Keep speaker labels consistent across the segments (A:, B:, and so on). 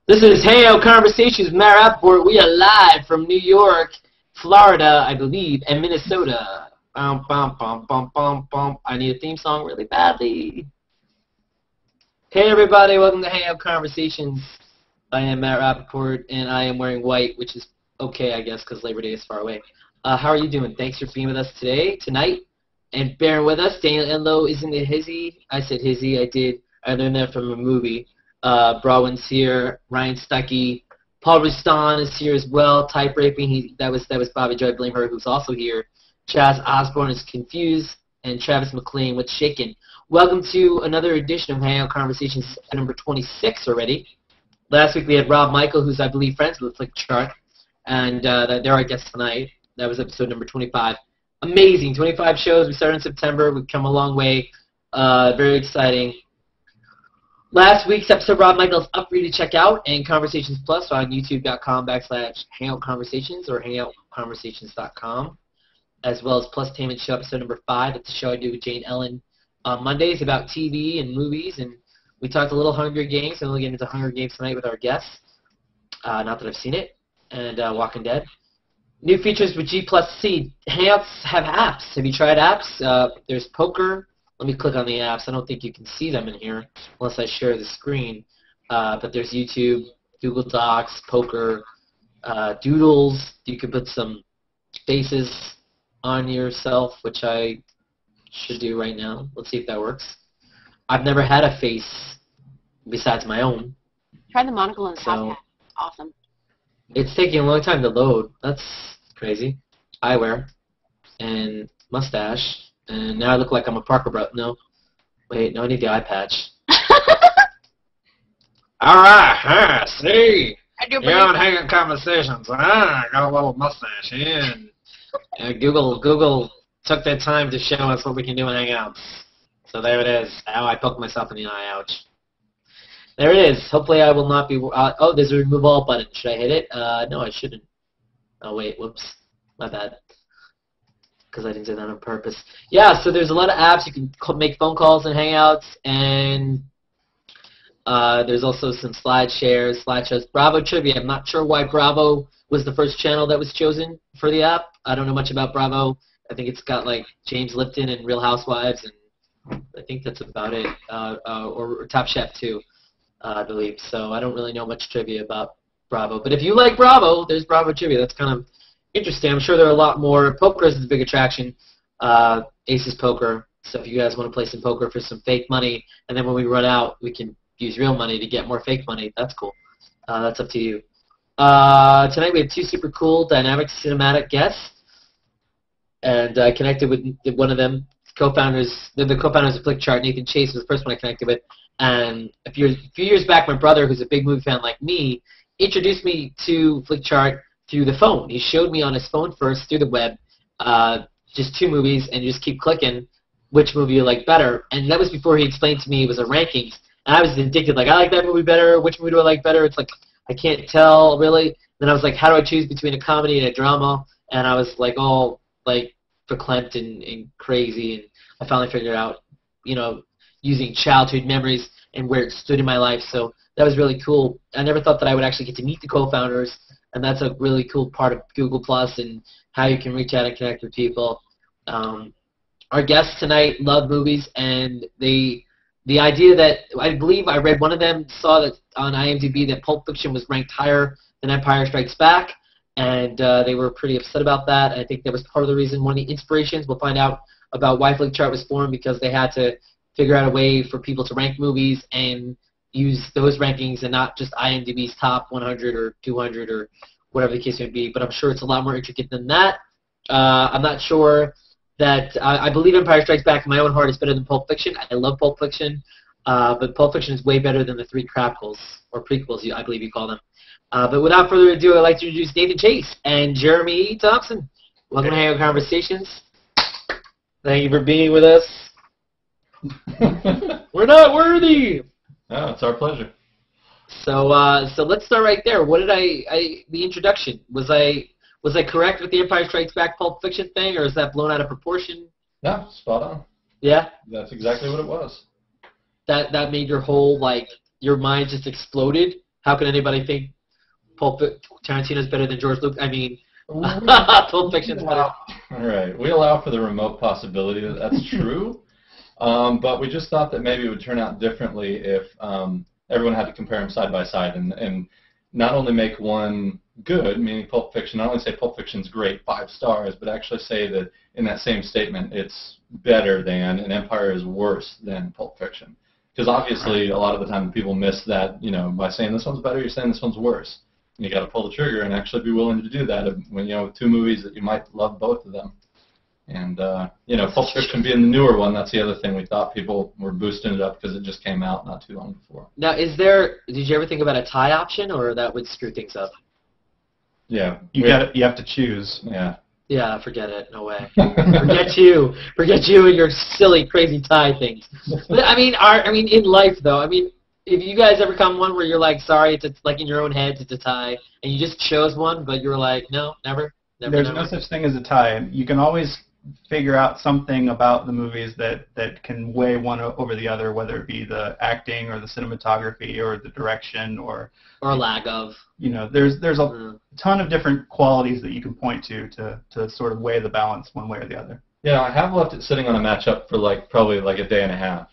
A: This is Hangout Conversations with Rappaport. We are live from New York, Florida, I believe, and Minnesota. Bum, bum, bum, bum, bum, bum. I need a theme song really badly. Hey everybody, welcome to Hangout Conversations. I am Matt Rappaport, and I am wearing white, which is okay, I guess, because Labor Day is far away. How are you doing? Thanks for being with us tonight, and bearing with us. Daniel Enlow isn't it hizzy? I said hizzy, I did. I learned that from a movie. Brawin's here, Ryan Stuckey, Paul Rustan is here as well. Type raping, that was Bobbi Joy Blame Her, who's also here. Chaz Osborne is confused, and Travis McLean with Shaken. Welcome to another edition of Hangout Conversations, number 26 already. Last week we had Rob Michael, who's I believe friends with Flickchart, and they're our guest tonight. That was episode number 25. Amazing, 25 shows. We started in September. We've come a long way. Very exciting. Last week's episode, Rob Michael's up for you to check out, and Conversations Plus on youtube.com/hangoutconversations or hangoutconversations.com, as well as Plustainment Show episode number 5. It's a show I do with Jane Ellen on Mondays about TV and movies, and we talked a little Hunger Games, and we'll get into Hunger Games tonight with our guests. Not that I've seen it, and Walking Dead. New features with G plus C. Hangouts have apps. Have you tried apps? There's poker. Let me click on the apps. I don't think you can see them in here unless I share the screen. But there's YouTube, Google Docs, poker, doodles. You can put some faces on yourself, which I should do right now. Let's see if that works. I've never had a face besides my own.
B: Try the monocle and the top hat. Awesome.
A: It's taking a long time to load. That's crazy. Eyewear and mustache. And now I look like I'm a Parker bro. No. Wait, no, I need the eye patch. Alright, see? You're on Hangout Conversations. I got a little mustache in. Google took their time to show us what we can do in Hangouts. So there it is. Now I poked myself in the eye. Ouch. There it is. Hopefully I will not be... oh, there's a remove all button. Should I hit it? No, I shouldn't. Oh, wait. Whoops. My bad. Because I didn't do that on purpose. Yeah, so there's a lot of apps. You can make phone calls and Hangouts, and there's also some slideshows. Bravo Trivia. I'm not sure why Bravo was the first channel that was chosen for the app. I don't know much about Bravo. I think it's got, like, James Lipton and Real Housewives, and I think that's about it. Or Top Chef, too, I believe. So I don't really know much trivia about Bravo. But if you like Bravo, there's Bravo Trivia. That's kind of interesting. I'm sure there are a lot more. Poker is a big attraction. Aces Poker. So if you guys want to play some poker for some fake money, and then when we run out, we can use real money to get more fake money. That's cool. That's up to you. Tonight we have two super cool, dynamic, cinematic guests, and I connected with one of them. Co-founders. They're the co-founders of Flickchart. Nathan Chase was the first one I connected with. And a few years back, my brother, who's a big movie fan like me, introduced me to Flickchart through the phone. He showed me on his phone first through the web, just 2 movies, and you just keep clicking which movie you like better. And that was before he explained to me it was a rankings. And I was addicted, like, I like that movie better. Which movie do I like better? It's like, I can't tell, really. Then I was like, how do I choose between a comedy and a drama? And I was like, all, like, verklempt and crazy. And I finally figured out, you know, using childhood memories and where it stood in my life. So that was really cool. I never thought that I would actually get to meet the co-founders. And that's a really cool part of Google Plus and how you can reach out and connect with people. Our guests tonight love movies, and the idea that I believe I read one of them saw that on IMDb that Pulp Fiction was ranked higher than Empire Strikes Back, and they were pretty upset about that. I think that was part of the reason, one of the inspirations. We'll find out about why Flickchart was formed, because they had to figure out a way for people to rank movies and use those rankings and not just IMDb's top 100 or 200 or whatever the case may be. But I'm sure it's a lot more intricate than that. I'm not sure that I believe Empire Strikes Back in my own heart is better than Pulp Fiction. I love Pulp Fiction, but Pulp Fiction is way better than the 3 crapkles, or prequels, I believe you call them. But without further ado, I'd like to introduce Nathan Chase and Jeremy Thompson. Welcome to Hangout Conversations. Thank you for being with us. We're not worthy.
C: Oh, it's our pleasure.
A: So let's start right there. What did the introduction, was I correct with the Empire Strikes Back Pulp Fiction thing, or is that blown out of proportion?
C: No, spot on.
A: Yeah?
C: That's exactly what it was.
A: That made your whole, like, your mind just exploded How can anybody think Tarantino's better than George Lucas? I mean, Pulp Fiction's better.
C: Right. We allow for the remote possibility that that's true, but we just thought that maybe it would turn out differently if everyone had to compare them side by side and not only make one good, meaning Pulp Fiction, not only say Pulp Fiction's great, 5 stars, but actually say that in that same statement it's better than and Empire is worse than Pulp Fiction. Because obviously a lot of the time people miss that, by saying this one's better, you're saying this one's worse. And you got to pull the trigger and actually be willing to do that when, with 2 movies that you might love both of them. And, Pulp Fiction being the newer one, that's the other thing. We thought people were boosting it up because it just came out not too long before.
A: Now, did you ever think about a tie option, or that would screw things up?
C: Yeah.
D: You have to choose.
C: Yeah.
A: Yeah, forget it. No way. Forget you and your silly, crazy tie things. But I mean, in life though, if you guys ever come one where you're like, sorry, it's like in your own head, it's a tie, and you just chose one, but you're like, no, never.
D: There's no such thing as a tie. You can always figure out something about the movies that can weigh one over the other, whether it be the acting or the cinematography or the direction or
A: lack of.
D: There's a ton of different qualities that you can point to sort of weigh the balance one way or the other.
C: Yeah, I have left it sitting on a matchup for probably a day and a half.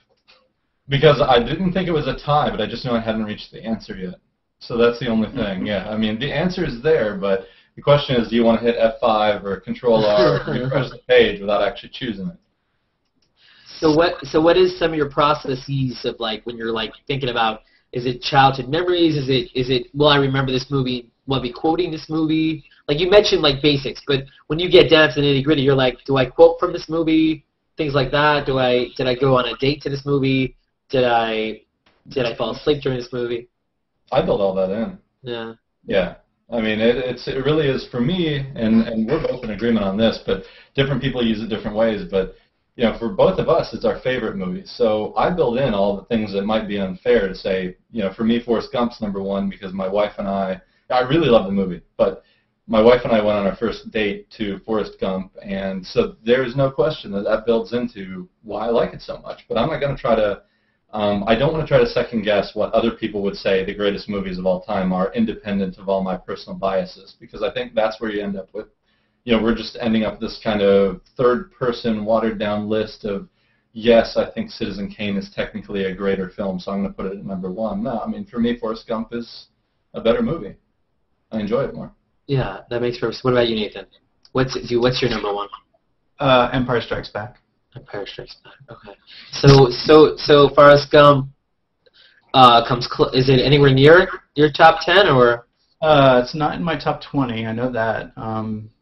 C: Because I didn't think it was a tie, but I just knew I hadn't reached the answer yet. So that's the only thing, yeah. The answer is there, but the question is, do you want to hit F5 or Control-R or refresh the page without actually choosing it?
A: So what is some of your processes of when you're thinking about, is it childhood memories? Is it will I remember this movie? Will I be quoting this movie? You mentioned basics, but when you get down to the nitty-gritty, you're like, do I quote from this movie? Things like that. Did I go on a date to this movie? Did I fall asleep during this movie?
C: I built all that in.
A: Yeah.
C: Yeah. It really is for me, and we're both in agreement on this, but different people use it different ways. But for both of us, it's our favorite movie. So I build in all the things that might be unfair to say. For me, Forrest Gump's #1 because my wife and I really love the movie, but my wife and I went on our first date to Forrest Gump, and so there is no question that builds into why I like it so much. But I'm not going to try to. I don't want to try to second guess what other people would say the greatest movies of all time are, independent of all my personal biases, because I think that's where you end up with, we're just ending up this kind of third-person, watered-down list of, yes, I think Citizen Kane is technically a greater film, so I'm going to put it at #1. No, for me, Forrest Gump is a better movie. I enjoy it more.
A: Yeah, that makes perfect sense. What about you, Nathan? What's your #1?
D: Empire Strikes Back.
A: Empire Strikes Back. Okay. So Forrest Gump comes close. Is it anywhere near your top 10 or?
D: It's not in my top 20. I know that.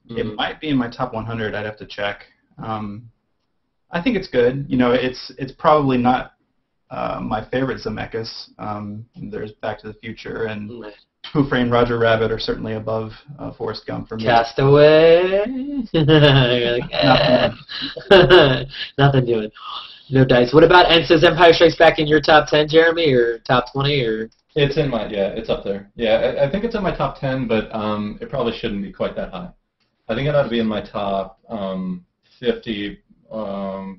D: It might be in my top 100. I'd have to check. I think it's good. It's probably not my favorite Zemeckis. There's Back to the Future and Who Framed Roger Rabbit are certainly above Forrest Gump for me.
A: Castaway. You're like, nothing doing. No dice. What about, and says Empire Strikes Back in your top 10, Jeremy, or top 20, or?
C: It's in my, it's up there. Yeah, I think it's in my top 10, but it probably shouldn't be quite that high. I think it ought to be in my top 50,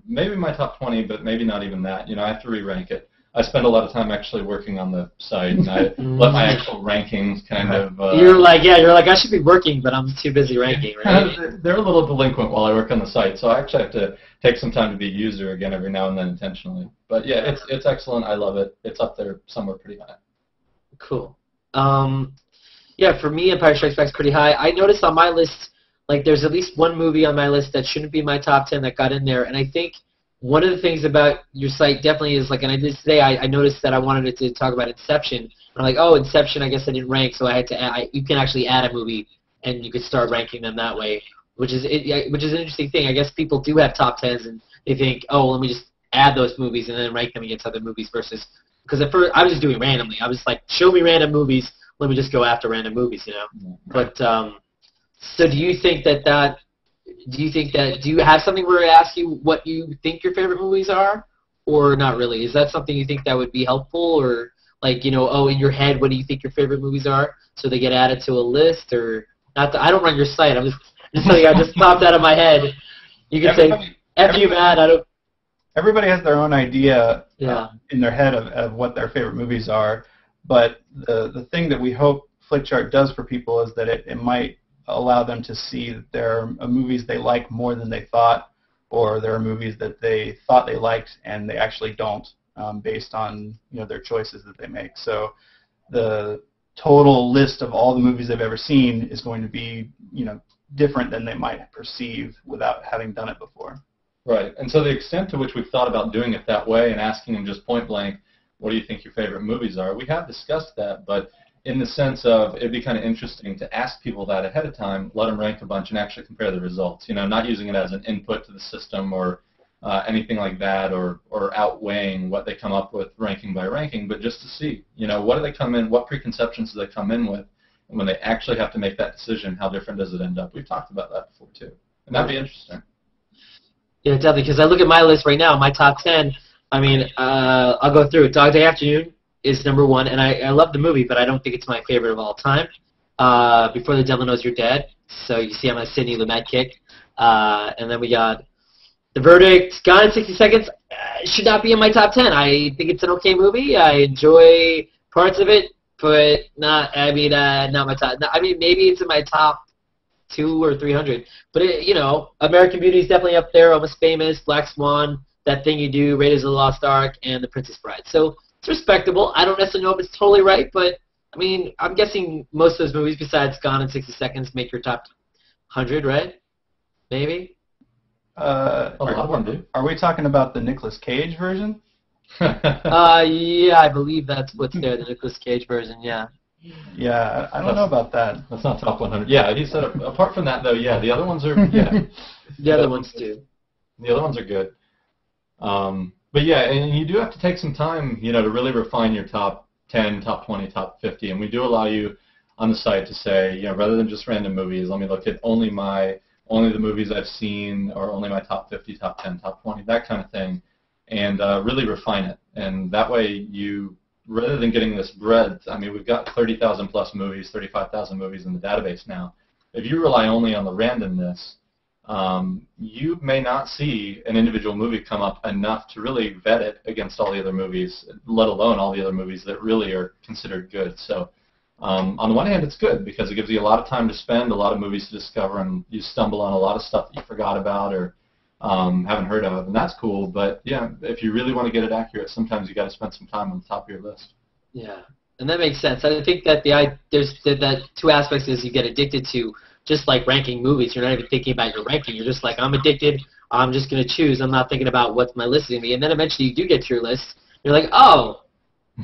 C: maybe my top 20, but maybe not even that. I have to re-rank it. I spend a lot of time actually working on the site, and I let my actual rankings kind of...
A: you're like, I should be working, but I'm too busy ranking, right?
C: They're a little delinquent while I work on the site, so I actually have to take some time to be a user again every now and then intentionally. But yeah, it's excellent. I love it. It's up there somewhere pretty high.
A: Cool. Yeah, for me, Empire Strikes Back is pretty high. I noticed on my list, there's at least one movie on my list that shouldn't be my top 10 that got in there, and I think one of the things about your site definitely is, and I did today, I noticed that I wanted it to talk about Inception. And I'm like, oh, Inception, I guess I didn't rank, so I had to you can actually add a movie, and you could start ranking them that way, which is an interesting thing. I guess people do have top 10s, and they think, oh, let me just add those movies and then rank them against other movies versus, because at first I was just doing randomly. I was like, show me random movies, let me just go after random movies, But, so do you think that do you have something where I ask you what you think your favorite movies are, or not really? Is that something you think that would be helpful, or in your head, what do you think your favorite movies are, so they get added to a list, or not? I don't run your site. I'm just telling you, I just popped out of my head. You can say, F you, man. I don't.
D: Everybody has their own idea in their head of what their favorite movies are. But the thing that we hope Flickchart does for people is that it might allow them to see that there are movies they like more than they thought, or there are movies that they thought they liked and they actually don't, based on their choices that they make. So the total list of all the movies they've ever seen is going to be different than they might perceive without having done it before.
C: Right, and so the extent to which we've thought about doing it that way and asking them just point blank, what do you think your favorite movies are? We have discussed that, but in the sense of it'd be kind of interesting to ask people that ahead of time, let them rank a bunch and actually compare the results. Not using it as an input to the system or anything like that, or outweighing what they come up with ranking by ranking, but just to see, what do they come in, what preconceptions do they come in with, and when they actually have to make that decision, how different does it end up? We've talked about that before too, and that'd be interesting.
A: Yeah, definitely, because I look at my list right now, my top 10, I mean, I'll go through it. Dog Day Afternoon is number 1, and I love the movie, but I don't think it's my favorite of all time. Before the Devil Knows You're Dead, so you see I'm a Sidney Lumet kick. And then we got The Verdict, Gone in 60 Seconds. Should not be in my top 10. I think it's an okay movie. I enjoy parts of it, but not my top. I mean, maybe it's in my top 200 or 300. But American Beauty is definitely up there. Almost Famous, Black Swan, That Thing You Do, Raiders of the Lost Ark, and The Princess Bride. So it's respectable. I don't necessarily know if it's totally right, but I mean, I'm guessing most of those movies, besides Gone in 60 Seconds, make your top 100, right? Maybe.
C: A lot of them do.
D: Are we talking about the Nicolas Cage version?
A: Yeah, I believe that's what's there, the Nicolas Cage version. Yeah.
D: Yeah, I don't know about that.
C: That's not top 100. Yeah, he said apart from that though, yeah, the other ones are
A: The other ones do.
C: The other ones are good. But yeah, and you do have to take some time, to really refine your top 10, top 20, top 50, and we do allow you on the site to say, rather than just random movies, let me look at only the movies I've seen, or only my top 50, top 10, top 20, that kind of thing, and really refine it. And that way rather than getting this breadth, I mean, we've got 30,000 plus movies, 35,000 movies in the database now. If you rely only on the randomness, you may not see an individual movie come up enough to really vet it against all the other movies, let alone all the other movies that really are considered good. So on the one hand, it's good because it gives you a lot of time to spend, a lot of movies to discover, and you stumble on a lot of stuff that you forgot about or haven't heard of, and that's cool. But yeah, if you really want to get it accurate, sometimes you got to spend some time on the top of your list. Yeah,
A: and that makes sense. I think that there's that two aspects is you get addicted to. Just like ranking movies, you're not even thinking about your ranking. You're just like, I'm addicted. I'm just going to choose. I'm not thinking about what my list is going to be. And then eventually you do get to your list. You're like, oh,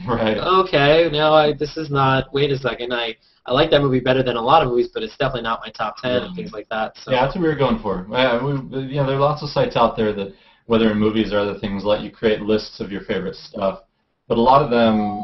C: right.
A: Okay, no, this is not. Wait a second. I like that movie better than a lot of movies, but it's definitely not my top 10 and things like that. So.
C: Yeah, that's what we were going for. There are lots of sites out there that, whether in movies or other things, let you create lists of your favorite stuff. But a lot of them,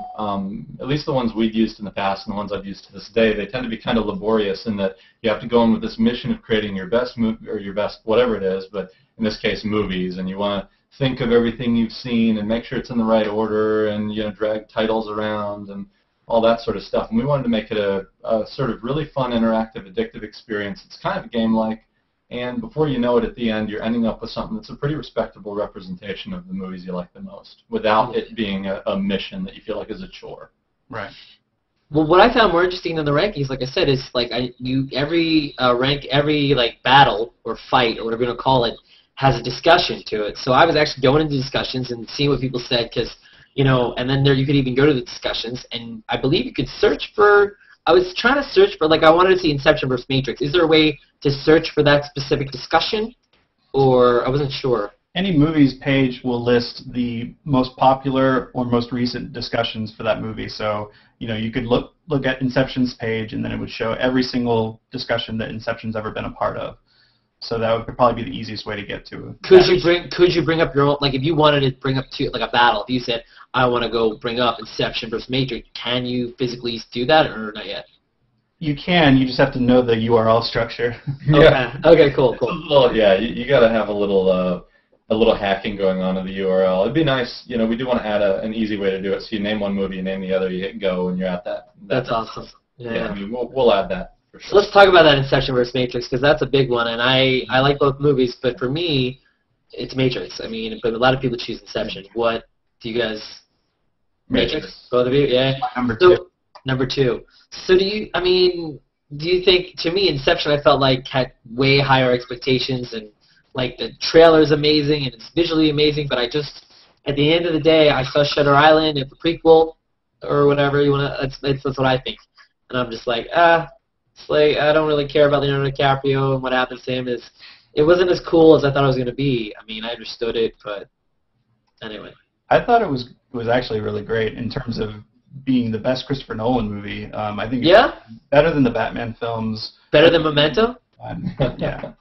C: at least the ones we've used in the past and the ones I've used to this day, they tend to be kind of laborious in that you have to go in with this mission of creating your best movie or your best whatever it is, but in this case movies, and you want to think of everything you've seen and make sure it's in the right order and drag titles around and all that sort of stuff. And we wanted to make it a sort of really fun, interactive, addictive experience. It's kind of a game-like. And before you know it, at the end, you're ending up with something that's a pretty respectable representation of the movies you like the most, without it being a mission that you feel like is a chore.
D: Right.
A: Well, what I found more interesting than the rankings, like I said, is like every battle or fight or whatever you want to call it has a discussion to it. So I was actually going into discussions and seeing what people said, because and then you could even go to the discussions, and I believe you could search for. I was trying to search for, I wanted to see Inception versus Matrix. Is there a way to search for that specific discussion? Or I wasn't sure.
D: Any movies page will list the most popular or most recent discussions for that movie. So, you could look at Inception's page, and then it would show every single discussion that Inception's ever been a part of. So that would probably be the easiest way to get to it.
A: Could you bring up your own, if you wanted to bring up a battle, if you said, I want to go bring up Inception versus Matrix, can you physically do that or not yet?
D: You can, you just have to know the URL structure.
A: Yeah. Okay, cool.
C: Well, yeah, you got to have a little hacking going on in the URL. It'd be nice, we do want to add an easy way to do it. So you name one movie, you name the other, you hit go, and you're at that.
A: That's awesome. Yeah,
C: I mean, we'll add that. For sure.
A: So let's talk about that Inception versus Matrix, because that's a big one, and I like both movies, but for me, it's Matrix. I mean, but a lot of people choose Inception. What do you guys? Matrix. Both of you, yeah.
D: Number two.
A: Number two. So do you think, to me, Inception I felt like had way higher expectations, and like the trailer's amazing and it's visually amazing, but I just, at the end of the day, I saw Shutter Island, if a prequel or whatever you want to, that's what I think. And I'm just like, it's like, I don't really care about Leonardo DiCaprio, and what happens to him it wasn't as cool as I thought it was going to be. I mean, I understood it, but anyway.
D: I thought it was actually really great in terms of being the best Christopher Nolan movie. I think it's better than the Batman films.
A: Better than Memento?
D: Yeah.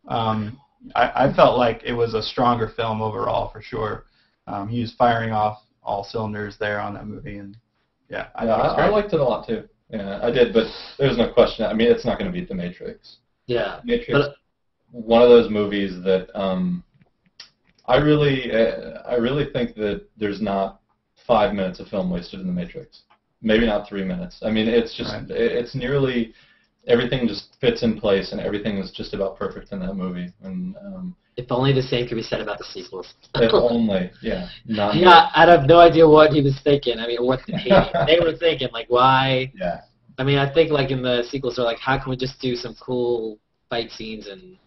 D: I felt like it was a stronger film overall, for sure. He was firing off all cylinders there on that movie, and
C: I liked it a lot too. Yeah, I did, but there's no question. I mean, it's not going to beat The Matrix.
A: Yeah.
C: Matrix, one of those movies that I really think that there's not 5 minutes of film wasted in The Matrix. Maybe not 3 minutes. I mean, it's just it's nearly everything just fits in place, and everything is just about perfect in that movie. And
A: if only the same could be said about the sequels.
C: If only, yeah.
A: I have no idea what he was thinking. I mean, what they were thinking, like why?
C: Yeah.
A: I mean, I think like in the sequels, they're like, how can we just do some cool fight scenes and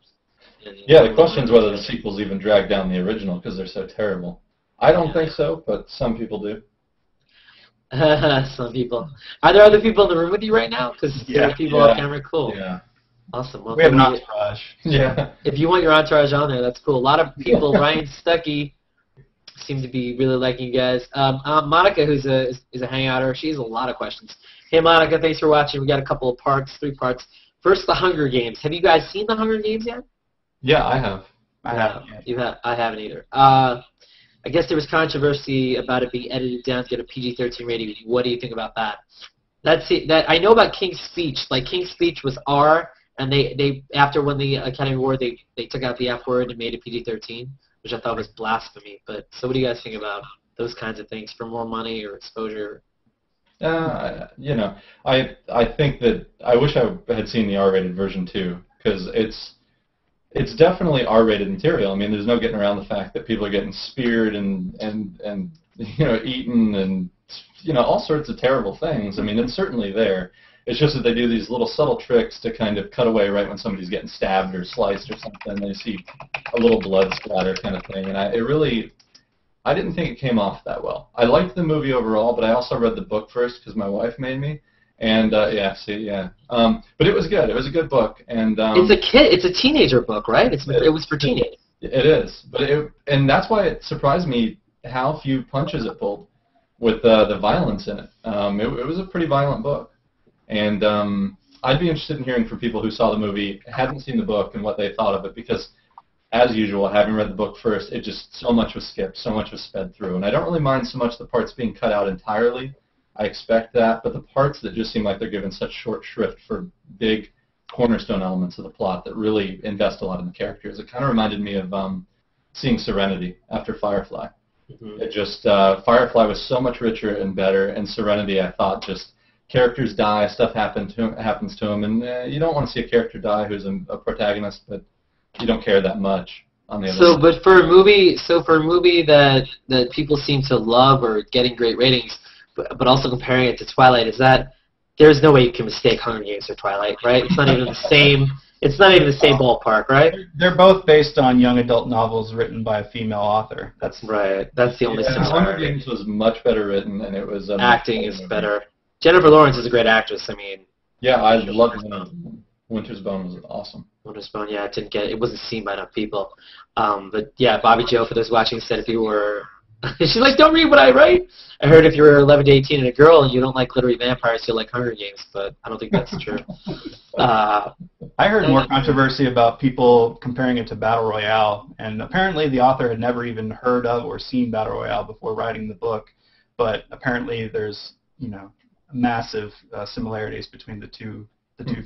C: yeah, the question is whether the sequels even drag down the original because they're so terrible. I don't think so, but some people do.
A: Some people. Are there other people in the room with you right now? Because there are people off camera. Cool.
C: Yeah.
A: Awesome. Well,
D: we have an entourage.
C: Yeah.
A: If you want your entourage on there, that's cool. A lot of people. Ryan Stuckey seem to be really liking you guys. Monica, who's is a hangouter, she has a lot of questions. Hey, Monica, thanks for watching. We got a couple of parts, 3 parts. First, The Hunger Games. Have you guys seen The Hunger Games yet?
C: Yeah, I have.
D: I haven't.
A: I haven't either. I guess there was controversy about it being edited down to get a PG-13 rating. What do you think about that? That's it. That I know about King's Speech. Like King's Speech was R, and they after when the Academy Award they took out the F word and made it PG-13, which I thought was blasphemy. But so what do you guys think about those kinds of things for more money or exposure?
C: You know, I think that I wish I had seen the R-rated version too, because it's definitely R-rated material. I mean, there's no getting around the fact that people are getting speared and you know, eaten and, you know, all sorts of terrible things. I mean, it's certainly there. It's just that they do these little subtle tricks to kind of cut away right when somebody's getting stabbed or sliced or something. They see a little blood splatter kind of thing. And I didn't think it came off that well. I liked the movie overall, but I also read the book first because my wife made me. And but it was good. It was a good book, and
A: it's a teenager book, right? It was for teenagers.
C: It is, but and that's why it surprised me how few punches it pulled with the violence in it. It was a pretty violent book, and I'd be interested in hearing from people who saw the movie, hadn't seen the book, and what they thought of it, because as usual, having read the book first, it just so much was skipped, so much was sped through, and I don't really mind so much the parts being cut out entirely. I expect that, but the parts that just seem like they're given such short shrift for big cornerstone elements of the plot that really invest a lot in the characters, it kind of reminded me of seeing Serenity after Firefly. Mm-hmm. It just, Firefly was so much richer and better, and Serenity, I thought, just characters die, stuff happens to them, and you don't want to see a character die who's a protagonist, but you don't care that much. On the other side.
A: But for a movie, that people seem to love or getting great ratings, but also comparing it to Twilight, is that there's no way you can mistake Hunger Games for Twilight, right? It's not even the same. It's not even the same ballpark, right?
D: They're both based on young adult novels written by a female author.
A: That's right. That's the only similarity.
C: Hunger Games was much better written, and it was
A: acting is better. Jennifer Lawrence is a great actress. I mean,
C: yeah, I loved her. Winter's Bone was awesome.
A: Winter's Bone, yeah, it wasn't seen by enough people. But yeah, Bobbi Jo, for those watching, said if you were. She's like, don't read what I write. I heard if you were 11 to 18 and a girl and you don't like glittery vampires, you'll like Hunger Games, but I don't think that's true.
D: I heard more controversy about people comparing it to Battle Royale, and apparently the author had never even heard of or seen Battle Royale before writing the book, but apparently there's, you know, massive similarities between the two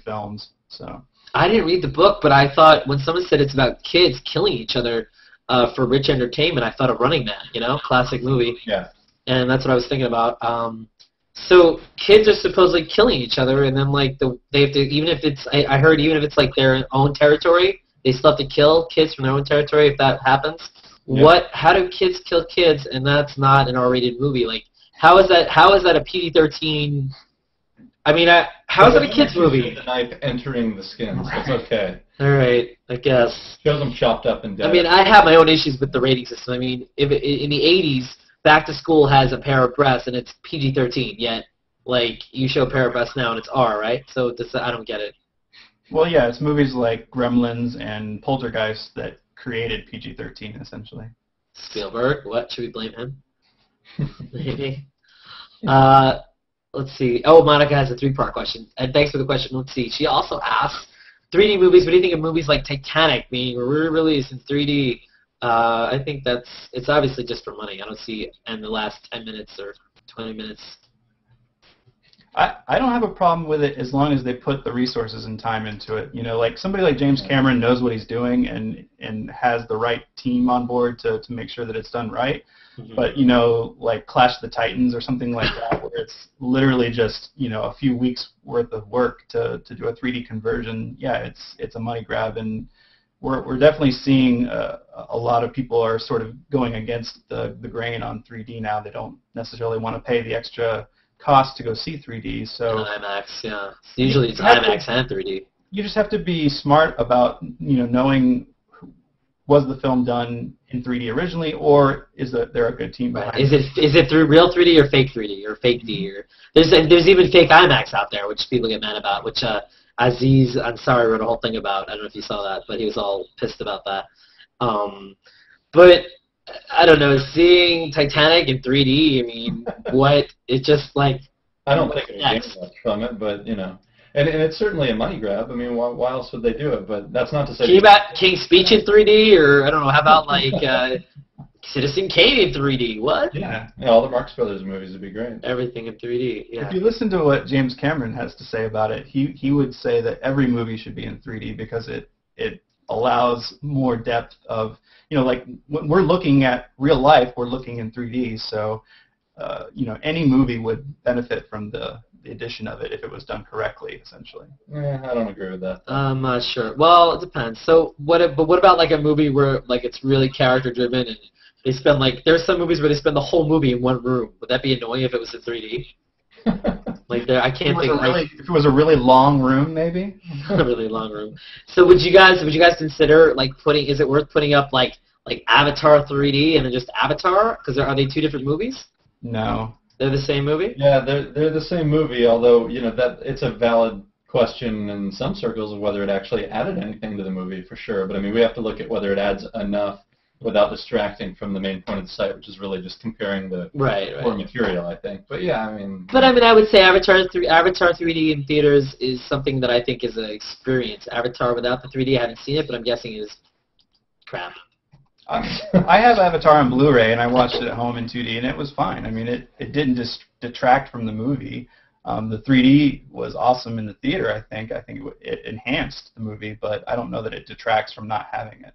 D: films. So
A: I didn't read the book, but I thought when someone said it's about kids killing each other for rich entertainment, I thought of Running Man, you know, classic movie.
C: Yeah.
A: And that's what I was thinking about. So kids are supposedly killing each other, and then like they have to, even if it's, I heard even if it's like their own territory, they still have to kill kids from their own territory if that happens. Yeah. How do kids kill kids, and that's not an R-rated movie? Like, How is that a PG-13? I mean, how is it a kids movie?
C: The knife entering the skin, so it's okay.
A: All right, I guess.
C: Shows them chopped up and dead.
A: I mean, I have my own issues with the rating system. I mean, if in the 80s, Back to School has a pair of breasts and it's PG-13, yet like you show a pair of breasts now and it's R, right? So I don't get it.
D: Well, yeah, it's movies like Gremlins and Poltergeist that created PG-13 essentially.
A: Spielberg, what should we blame him? Maybe. Let's see. Oh, Monica has a 3-part question, and thanks for the question. Let's see. She also asked, 3D movies. What do you think of movies like Titanic being re-released in 3D? I think it's obviously just for money. I don't see in the last 10 minutes or 20 minutes.
D: I don't have a problem with it as long as they put the resources and time into it. You know, like somebody like James Cameron knows what he's doing and has the right team on board to make sure that it's done right. Mm-hmm. But, you know, like Clash of the Titans or something like that, where it's literally just, you know, a few weeks worth of work to do a 3D conversion, yeah, it's a money grab. And we're definitely seeing a lot of people are sort of going against the grain on 3D now. They don't necessarily want to pay the extra cost to go see 3D. So
A: IMAX, yeah. Usually it's IMAX and 3D.
D: You just have to be smart about, you know, knowing was the film done in 3D originally, or is there a good team behind it?
A: Is it through real 3D or fake 3D or fake D? Or there's even fake IMAX out there, which people get mad about, which Aziz Ansari wrote a whole thing about. I don't know if you saw that, but he was all pissed about that. But I don't know, seeing Titanic in 3D, I mean, what? It's just like...
C: I don't think it gains much from it, but, you know. And it's certainly a money grab. I mean, why else would they do it? But that's not to say...
A: Can you about King's Speech in 3D? Or, I don't know, how about, like, Citizen Kane in 3D? What?
C: Yeah, all the Marx Brothers movies would be great.
A: Everything in 3D, yeah.
D: If you listen to what James Cameron has to say about it, he would say that every movie should be in 3D because it allows more depth of... You know, like, when we're looking at real life, we're looking in 3D, so, you know, any movie would benefit from the addition of it if it was done correctly, essentially.
C: Yeah, I don't agree with that.
A: I'm not sure. Well, it depends. So, what about, like, a movie where, like, it's really character-driven and they spend, like, there's some movies where they spend the whole movie in one room. Would that be annoying if it was in 3D? Like, I can't think.
D: If it was a really long room, maybe.
A: A really long room. So would you guys consider like is it worth putting up like Avatar 3D and then just Avatar? Because are they two different movies?
D: No.
A: They're the same movie.
C: Yeah, they're the same movie. Although you know that it's a valid question in some circles of whether it actually added anything to the movie for sure. But I mean, we have to look at whether it adds enough without distracting from the main point of the site, which is really just comparing the core material, I think. But yeah, I mean...
A: But I mean, I would say Avatar 3D in theaters is something that I think is an experience. Avatar without the 3D, I haven't seen it, but I'm guessing it is crap.
D: I have Avatar on Blu-ray, and I watched it at home in 2D, and it was fine. I mean, it didn't detract from the movie. The 3D was awesome in the theater, I think. I think it enhanced the movie, but I don't know that it detracts from not having it.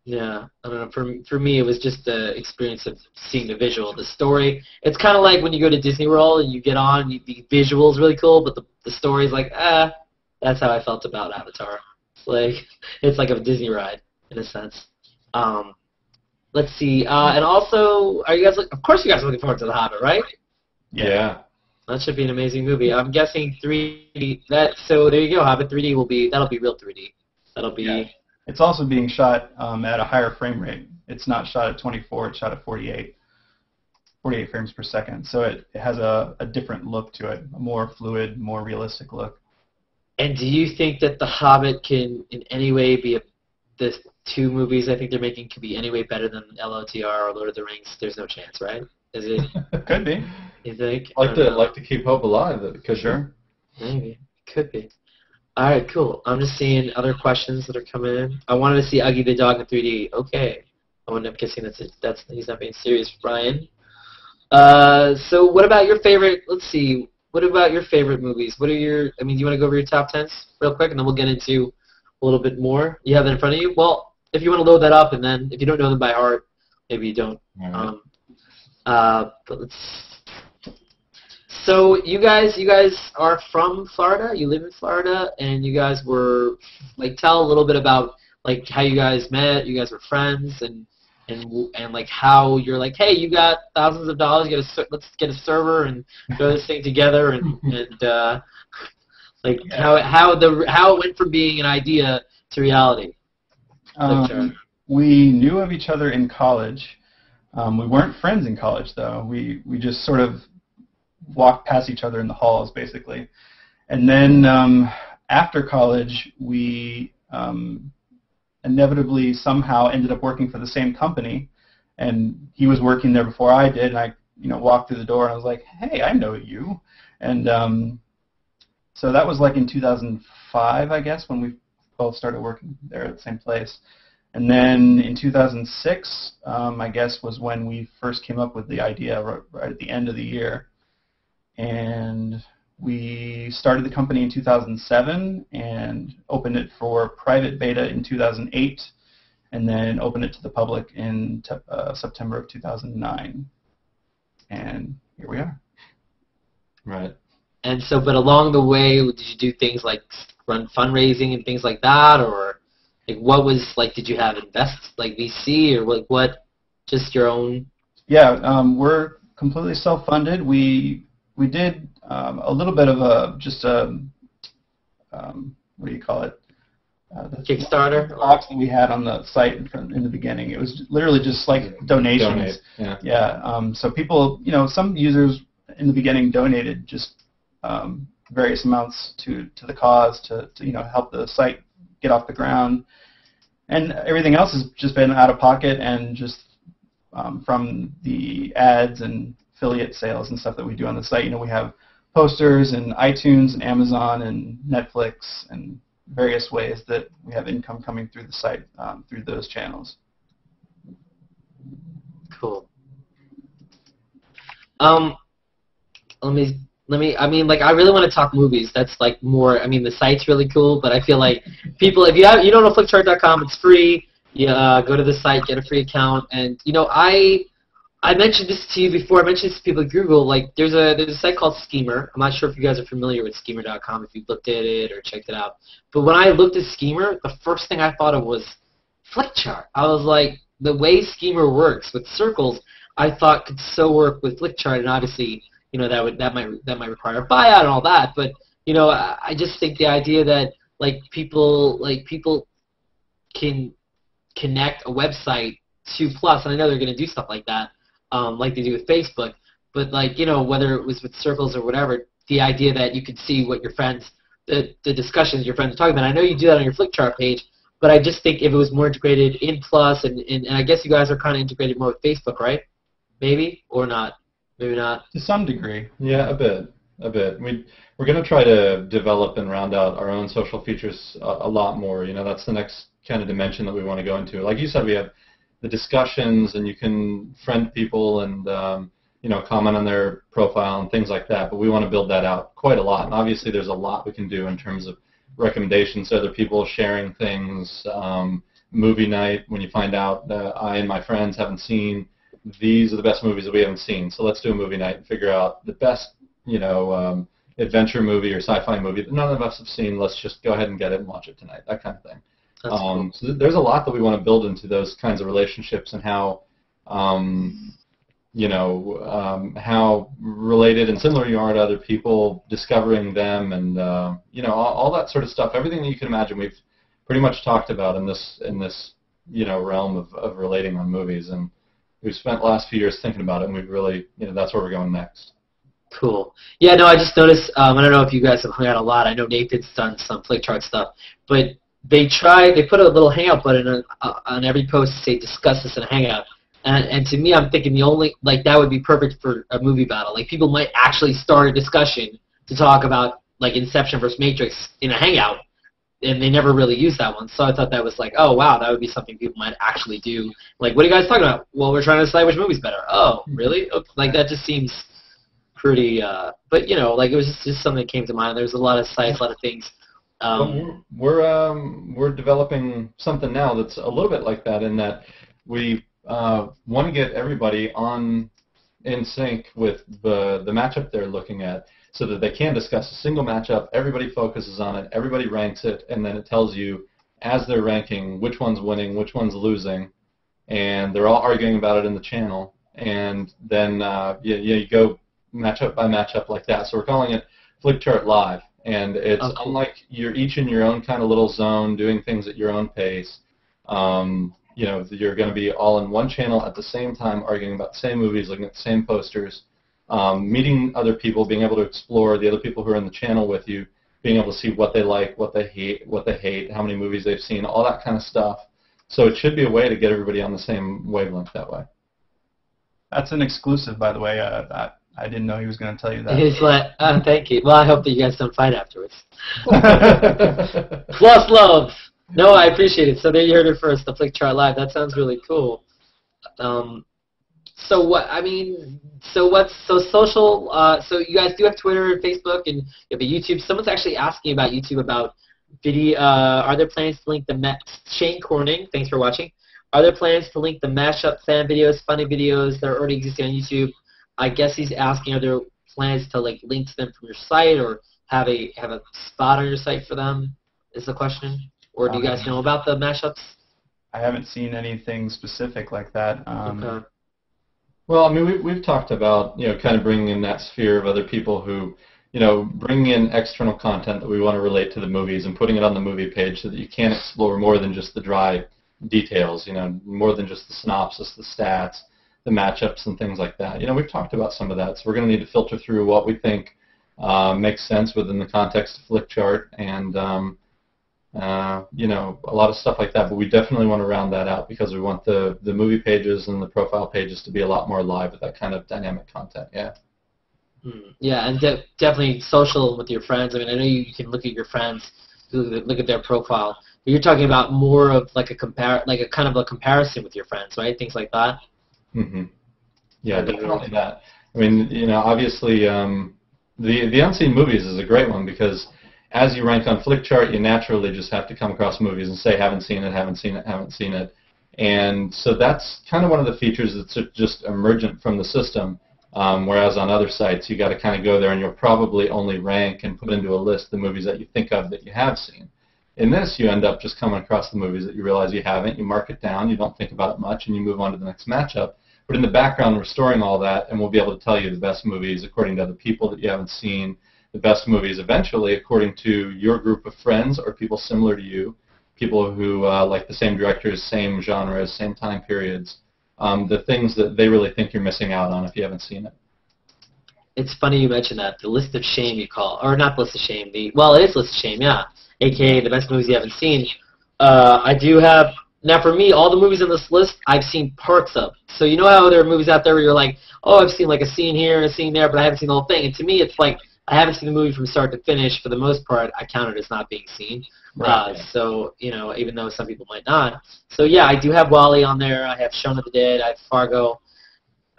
A: Yeah, I don't know. For me, it was just the experience of seeing the visual, the story. It's kind of like when you go to Disney World and you get on, the visual's really cool, but the story's like, that's how I felt about Avatar. It's like a Disney ride in a sense. Let's see. And also, are you guys? Of course, you guys are looking forward to The Hobbit, right?
C: Yeah.
A: That should be an amazing movie. I'm guessing 3D. So there you go. Hobbit 3D that'll be real 3D. That'll be. Yeah.
D: It's also being shot at a higher frame rate. It's not shot at 24, it's shot at 48 frames per second. So it has a different look to it, a more fluid, more realistic look.
A: And do you think that The Hobbit can in any way be the two movies I think they're making could be any way better than LOTR or Lord of the Rings? There's no chance, right? Is it?
D: Could be.
A: You think?
C: Like to keep hope alive. Sure.
A: Maybe. Could be. All right, cool. I'm just seeing other questions that are coming in. I wanted to see Uggy the dog in 3D. Okay. I am guessing he's not being serious, Brian. So what about your favorite? Let's see. What about your favorite movies? What are your? I mean, do you want to go over your top 10s real quick, and then we'll get into a little bit more. You have that in front of you. Well, if you want to load that up, and then if you don't know them by heart, maybe you don't. But let's. So you guys are from Florida. You live in Florida, and you guys were tell a little bit about how you guys met. You guys were friends, and and like how you're like, hey, you got thousands of dollars, let's get a server and throw this thing together, and like how it went from being an idea to reality.
D: We knew of each other in college. We weren't friends in college, though. We just sort of walked past each other in the halls, basically. And then after college, we inevitably somehow ended up working for the same company. And he was working there before I did, and I walked through the door, and I was like, hey, I know you. And so that was like in 2005, I guess, when we both started working there at the same place. And then in 2006, I guess, was when we first came up with the idea right at the end of the year. And we started the company in 2007 and opened it for private beta in 2008, and then opened it to the public in September of 2009. And here we are.
C: Right.
A: And so, but along the way, did you do things like run fundraising and things like that, or like what was like? Did you have like VC, or what? Just your own?
D: Yeah, we're completely self-funded. We did a little bit of what do you call it? The
A: Kickstarter
D: box that we had on the site in the beginning. It was literally just like donations. Yeah. So people, some users in the beginning donated just various amounts to the cause to help the site get off the ground, and everything else has just been out of pocket and just from the ads and affiliate sales and stuff that we do on the site. We have posters and iTunes and Amazon and Netflix and various ways that we have income coming through the site through those channels.
A: Cool. I mean, like, I really want to talk movies. That's like more. I mean, the site's really cool, but I feel like people, if you don't know Flickchart.com, it's free. You go to the site, get a free account, and I mentioned this to you before. I mentioned this to people at Google. Like, there's a site called Schemer. I'm not sure if you guys are familiar with Schemer.com, if you've looked at it or checked it out. But when I looked at Schemer, the first thing I thought of was Flickchart. I was like, the way Schemer works with circles, I thought could so work with Flickchart, and obviously, that might require a buyout and all that. But I just think the idea that people can connect a website to Plus, and I know they're going to do stuff like that. Like they do with Facebook, but whether it was with circles or whatever, the idea that you could see what your friends, the discussions your friends are talking about. I know you do that on your Flickchart page, but I just think if it was more integrated in Plus, and I guess you guys are kind of integrated more with Facebook, right? Maybe or not? Maybe not.
D: To some degree.
C: Yeah, a bit. We're going to try to develop and round out our own social features a lot more. That's the next kind of dimension that we want to go into. Like you said, we have the discussions, and you can friend people and comment on their profile and things like that. But we want to build that out quite a lot. And obviously, there's a lot we can do in terms of recommendations to other people, sharing things, movie night. When you find out that I and my friends haven't seen these are the best movies that we haven't seen, so let's do a movie night and figure out the best adventure movie or sci-fi movie that none of us have seen. Let's just go ahead and get it and watch it tonight. That kind of thing.
A: Cool.
C: So there's a lot that we want to build into those kinds of relationships, and how, how related and similar you are to other people, discovering them, and all that sort of stuff. Everything that you can imagine, we've pretty much talked about in this realm of relating on movies, and we've spent the last few years thinking about it, and we've really, that's where we're going next.
A: Cool. Yeah, no, I just noticed, I don't know if you guys have hung out a lot. I know Nathan's done some Flickchart stuff, but they put a little Hangout button on every post to say, discuss this in a Hangout. And to me, I'm thinking that would be perfect for a movie battle. Like, people might actually start a discussion to talk about, like, Inception versus Matrix in a Hangout, and they never really used that one. So I thought that was like, oh, wow, that would be something people might actually do. Like, what are you guys talking about? Well, we're trying to decide which movie's better. Oh, really? Like, that just seems pretty, but, it was just something that came to mind. There was a lot of sites, a lot of things.
C: We're developing something now that's a little bit like that, in that we want to get everybody in sync with the matchup they're looking at, so that they can discuss a single matchup. Everybody focuses on it, everybody ranks it, and then it tells you, as they're ranking, which one's winning, which one's losing, and they're all arguing about it in the channel, and then you go matchup by matchup like that. So we're calling it Flickchart Live, and it's unlike you're each in your own kind of little zone, doing things at your own pace. You're going to be all in one channel at the same time, arguing about the same movies, looking at the same posters, meeting other people, being able to explore the other people who are in the channel with you, being able to see what they like, what they hate, how many movies they've seen, all that kind of stuff. So it should be a way to get everybody on the same wavelength that way. That's an exclusive, by the way. I didn't know he was going to tell you that.
A: He's like, thank you. Well, I hope that you guys don't fight afterwards. Plus love. No, I appreciate it. So there you heard it first, the Flickchart Live. That sounds really cool. So social, so you guys do have Twitter and Facebook and you have a YouTube. Someone's actually asking about YouTube about video, are there plans to link the, Shane Corning, thanks for watching. Are there plans to link the mashup fan videos, funny videos that are already existing on YouTube? I guess he's asking, are there plans to link to them from your site or have a spot on your site for them, is the question? Or do you guys know about the mashups?
D: I haven't seen anything specific like that.
A: Okay.
C: Well, I mean, we've talked about, kind of bringing in that sphere of other people who, bringing in external content that we want to relate to the movies and putting it on the movie page so that you can explore more than just the dry details, more than just the synopsis, the stats, the matchups, and things like that. We've talked about some of that, so we're going to need to filter through what we think makes sense within the context of Flickchart and, a lot of stuff like that, but we definitely want to round that out because we want the movie pages and the profile pages to be a lot more live with that kind of dynamic content, yeah.
A: Yeah, and definitely social with your friends. I mean, I know you can look at your friends, look at their profile, but you're talking about more of like a kind of a comparison with your friends, right? Things like that.
C: Mm-hmm. Yeah, definitely that. I mean, obviously, the unseen movies is a great one because as you rank on Flickchart, you naturally just have to come across movies and say, haven't seen it, haven't seen it, haven't seen it. And so that's kind of one of the features that's just emergent from the system, whereas on other sites, you got to kind of go there and you'll probably only rank and put into a list the movies that you think of that you have seen. In this, you end up just coming across the movies that you realize you haven't, you mark it down, you don't think about it much, and you move on to the next matchup. But in the background, we're storing all that, and we'll be able to tell you the best movies according to other people that you haven't seen, the best movies eventually according to your group of friends or people similar to you, people who like the same directors, same genres, same time periods, the things that they really think you're missing out on if you haven't seen it.
A: It's funny you mentioned that, the list of shame you call, or not the list of shame, well, it is list of shame, yeah, a.k.a. the best movies you haven't seen. I do have, now for me, all the movies on this list, I've seen parts of. So you know how there are movies out there where you're like, oh, I've seen like a scene here, a scene there, but I haven't seen the whole thing. And to me, it's like, I haven't seen the movie from start to finish. For the most part, I count it as not being seen. Right. So, even though some people might not. So, yeah, I do have WALL-E on there. I have Shaun of the Dead. I have Fargo.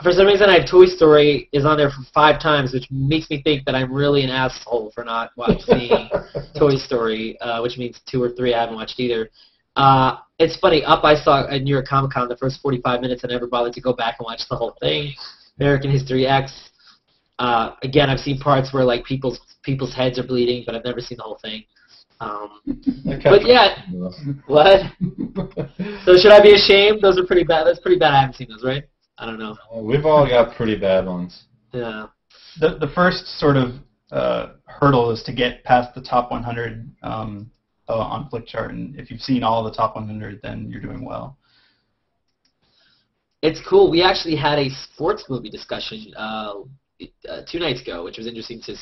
A: For some reason, I have Toy Story is on there for 5 times, which makes me think that I'm really an asshole for not watching Toy Story, which means 2 or 3 I haven't watched either. It's funny. Up, I saw at New York Comic Con the first 45 minutes. I never bothered to go back and watch the whole thing. American History X. Again, I've seen parts where like people's heads are bleeding, but I've never seen the whole thing. But yeah, what? So should I be ashamed? Those are pretty bad. That's pretty bad. I haven't seen those, right? I don't know.
C: We've all got pretty bad ones.
A: Yeah.
D: The first sort of hurdle is to get past the top 100 on Flickchart, and if you've seen all the top 100, then you're doing well.
A: It's cool. We actually had a sports movie discussion 2 nights ago, which was interesting, to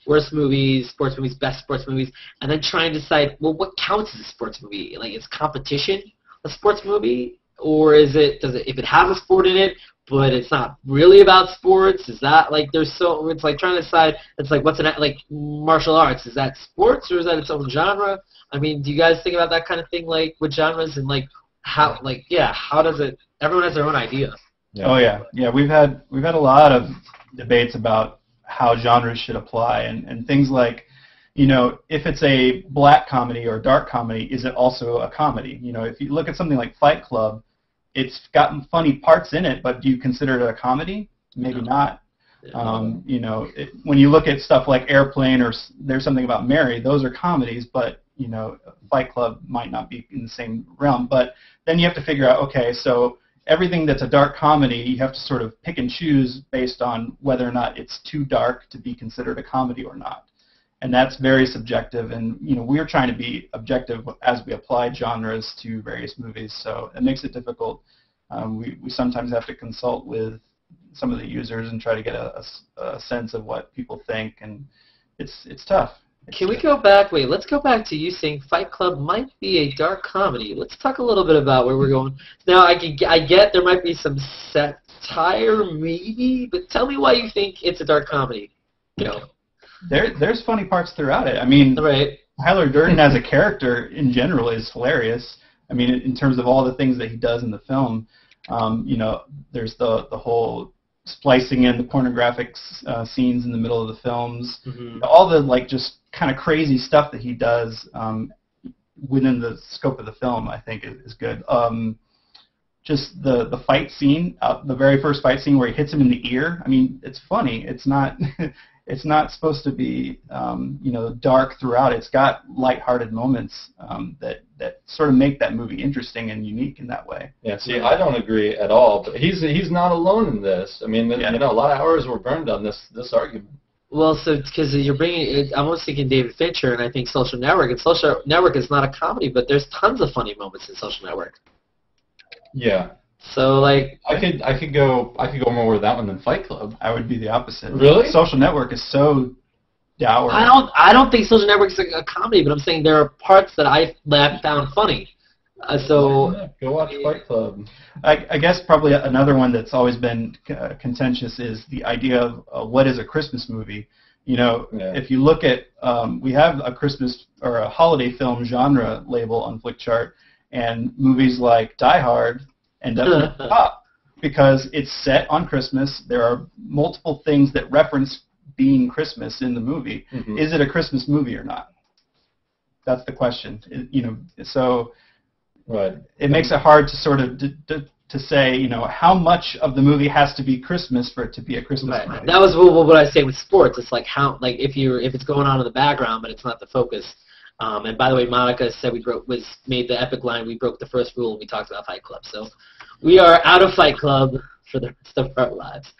A: worst movies, sports movies, best sports movies, and then trying to decide, well, what counts as a sports movie? Like, is competition a sports movie, or does it if it has a sport in it, but it's not really about sports? Is that like it's like trying to decide. It's like what's like martial arts? Is that sports or is that its own genre? I mean, do you guys think about that kind of thing, like with genres and like how how does it? Everyone has their own idea.
D: Yeah. Oh yeah. We've had a lot of debates about how genres should apply and things like, if it's a black comedy or dark comedy, is it also a comedy? If you look at something like Fight Club, it's got funny parts in it, but do you consider it a comedy? Maybe not. When you look at stuff like Airplane or There's Something About Mary, those are comedies, but you know, Fight Club might not be in the same realm. But then you have to figure out, okay, so everything that's a dark comedy, you have to sort of pick and choose based on whether or not it's too dark to be considered a comedy or not. And that's very subjective, and you know, we're trying to be objective as we apply genres to various movies, so it makes it difficult. We sometimes have to consult with some of the users and try to get a sense of what people think, and it's tough.
A: Can we go back? Wait, let's go back to you saying Fight Club might be a dark comedy. Let's talk a little bit about where we're going. Now, I get there might be some satire, maybe, but tell me why you think it's a dark comedy. You know.
D: There's funny parts throughout it. I mean,
A: right.
D: Tyler Durden as a character in general is hilarious. I mean, in terms of all the things that he does in the film, you know, there's the whole splicing in the pornographic scenes in the middle of the films, all the like just kind of crazy stuff that he does within the scope of the film, I think is good. Just the fight scene, the very first fight scene where he hits him in the ear. I mean, it's funny. It's not it's not supposed to be you know, dark throughout. It's got lighthearted moments that sort of make that movie interesting and unique in that way.
C: Yeah. See, I don't agree at all. But he's not alone in this. I mean, you know, a lot of hours were burned on this argument.
A: Well, so because you're bringing it, I'm almost thinking David Fincher, and I think Social Network. And Social Network is not a comedy, but there's tons of funny moments in Social Network.
C: Yeah.
A: So like
C: I could go more with that one than Fight Club.
D: I would be the opposite.
C: Really?
D: Social Network is so dour.
A: I don't think Social Network is a comedy, but I'm saying there are parts that I found funny. So
C: go watch Fight Club.
D: I guess probably another one that's always been contentious is the idea of what is a Christmas movie. You know, if you look at, we have a Christmas or a holiday film genre label on Flickchart, and movies like Die Hard end up at the top because it's set on Christmas. There are multiple things that reference being Christmas in the movie. Is it a Christmas movie or not? That's the question. You know, so it makes it hard to sort of to say, you know, how much of the movie has to be Christmas for it to be a Christmas movie.
A: That was what I say with sports. It's like how, like if it's going on in the background, but it's not the focus. And by the way, Monica said made the epic line, we broke the first rule when we talked about Fight Club. So we are out of Fight Club for the rest of our lives.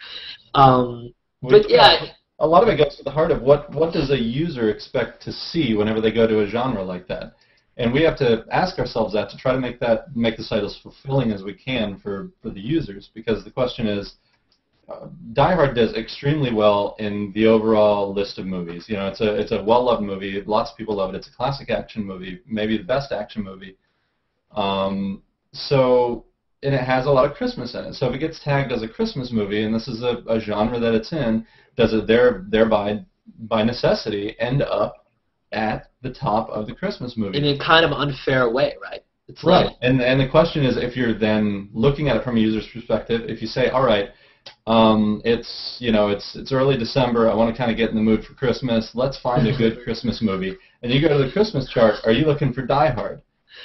A: But yeah.
C: A lot of it goes to the heart of what does a user expect to see whenever they go to a genre like that. And we have to ask ourselves that to try to make the site as fulfilling as we can for the users, because the question is, Die Hard does extremely well in the overall list of movies. You know, it's a well-loved movie. Lots of people love it. It's a classic action movie, maybe the best action movie. And it has a lot of Christmas in it. So if it gets tagged as a Christmas movie, and this is a genre that it's in, does it thereby, by necessity, end up at the top of the Christmas movie? In a
A: kind of unfair way, right? It's
C: right.
A: Like,
C: and the question is, if you're then looking at it from a user's perspective, if you say, all right, it's early December, I want to kind of get in the mood for Christmas, let's find a good Christmas movie. And you go to the Christmas chart, are you looking for Die Hard?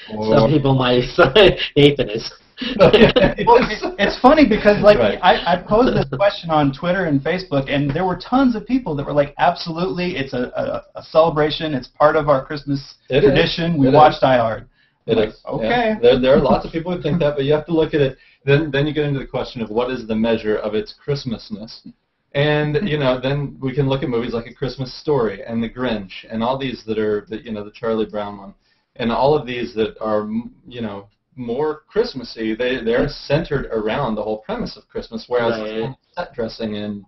A: Some people might say Nathan is.
D: Well, it's funny because like I posed this question on Twitter and Facebook, and there were tons of people that were like, absolutely, it's a celebration, it's part of our Christmas tradition, we watch Die Hard.
C: It is.
D: Okay.
C: Yeah. There are lots of people who think that, but you have to look at it. Then you get into the question of what is the measure of its Christmasness, and then we can look at movies like A Christmas Story and The Grinch and all these that are the Charlie Brown one, and all of these that are more Christmassy. They're centered around the whole premise of Christmas, whereas set dressing in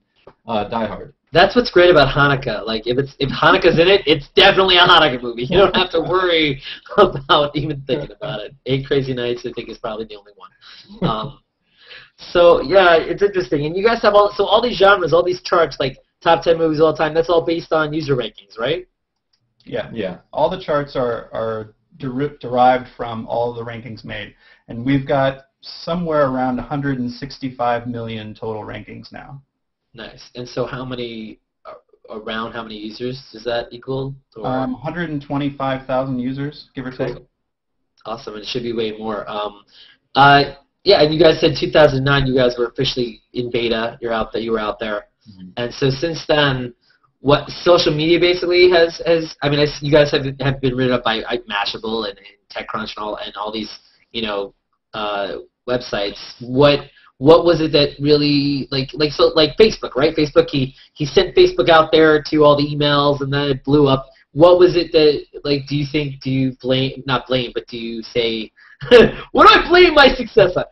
C: Die Hard.
A: That's what's great about Hanukkah. Like if Hanukkah's in it, it's definitely a Hanukkah movie. You don't have to worry about even thinking about it. 8 Crazy Nights, I think, is probably the only one. So yeah, it's interesting. And you guys have all these genres, all these charts, like top 10 movies all time. That's all based on user rankings, right?
D: Yeah. All the charts are derived from all of the rankings made, and we've got somewhere around 165 million total rankings now.
A: Nice. And so how many users does that equal?
D: 125,000 users, give or take.
A: Awesome. And it should be way more. Yeah, and you guys said 2009 you guys were officially in beta. You were out there. Mm-hmm. And so since then, what social media basically has I mean, you guys have been written up by Mashable and TechCrunch and all these, you know, websites. What was it that really like Facebook, right? Facebook, he sent Facebook out there to all the emails, and then it blew up. What was it that, like, do you blame, not blame, but do you say, what do I blame my success on?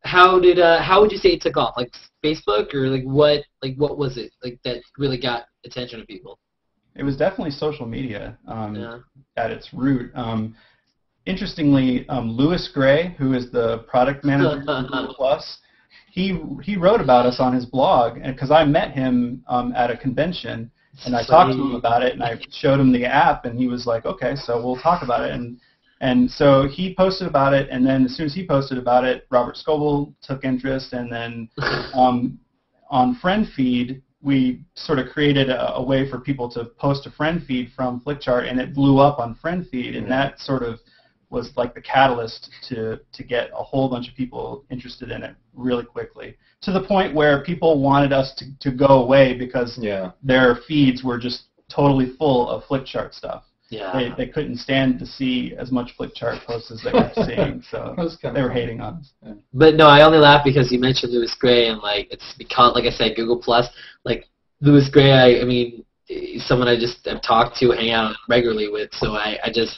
A: How would you say it took off? Like Facebook, or what was it like that really got attention of people?
D: It was definitely social media at its root. Interestingly, Louis Gray, who is the product manager for Google Plus, he wrote about us on his blog, and because I met him at a convention, and I talked to him about it, and I showed him the app, and he was like, okay, so we'll talk about it, and so he posted about it, and then as soon as he posted about it, Robert Scoble took interest, and then on Friend Feed, we sort of created a way for people to post a friend feed from Flickchart, and it blew up on Friend Feed, and that sort of was like the catalyst to get a whole bunch of people interested in it really quickly, to the point where people wanted us to go away because their feeds were just totally full of Flickchart stuff. Yeah. They couldn't stand to see as much Flickchart posts as they were seeing, so they were hating on us. Yeah.
A: But no, I only laugh because you mentioned Louis Gray, and it's because, like I said, Google Plus. Like Louis Gray, I mean, someone I just have talked to, hang out regularly with. So I just,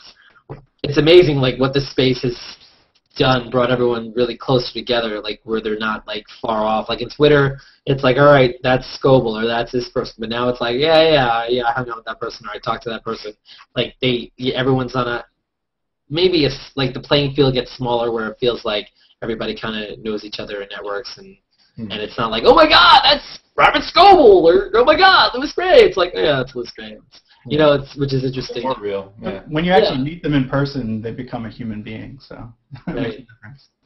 A: it's amazing like what this space has done, brought everyone really closer together, like where they're not like far off. Like in Twitter, it's like, all right, that's Scoble or that's this person, but now it's like, yeah, I hung out with that person or I talked to that person. Like everyone's on a, maybe it's like the playing field gets smaller where it feels like everybody kind of knows each other in networks, and it's not like, oh my God, that's Robert Scoble, or oh my God, Louis Gray. It's like, yeah, it's Louis Gray. You know, which is interesting.
C: More real. Yeah.
D: When you actually meet them in person, they become a human being. So
A: right.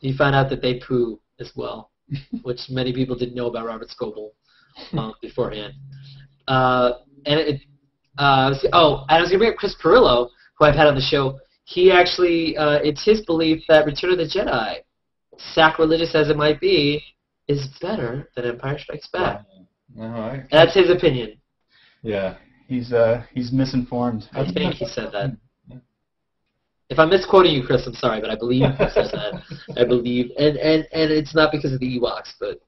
A: You find out that they poo as well, which many people didn't know about Robert Scoble beforehand. I was going to bring up Chris Pirillo, who I've had on the show. He actually, it's his belief that Return of the Jedi, sacrilegious as it might be, is better than Empire Strikes Back. That's his opinion.
C: Yeah.
D: He's misinformed.
A: I think he said that. If I'm misquoting you, Chris, I'm sorry, but I believe he said that. I believe, and it's not because of the Ewoks, but.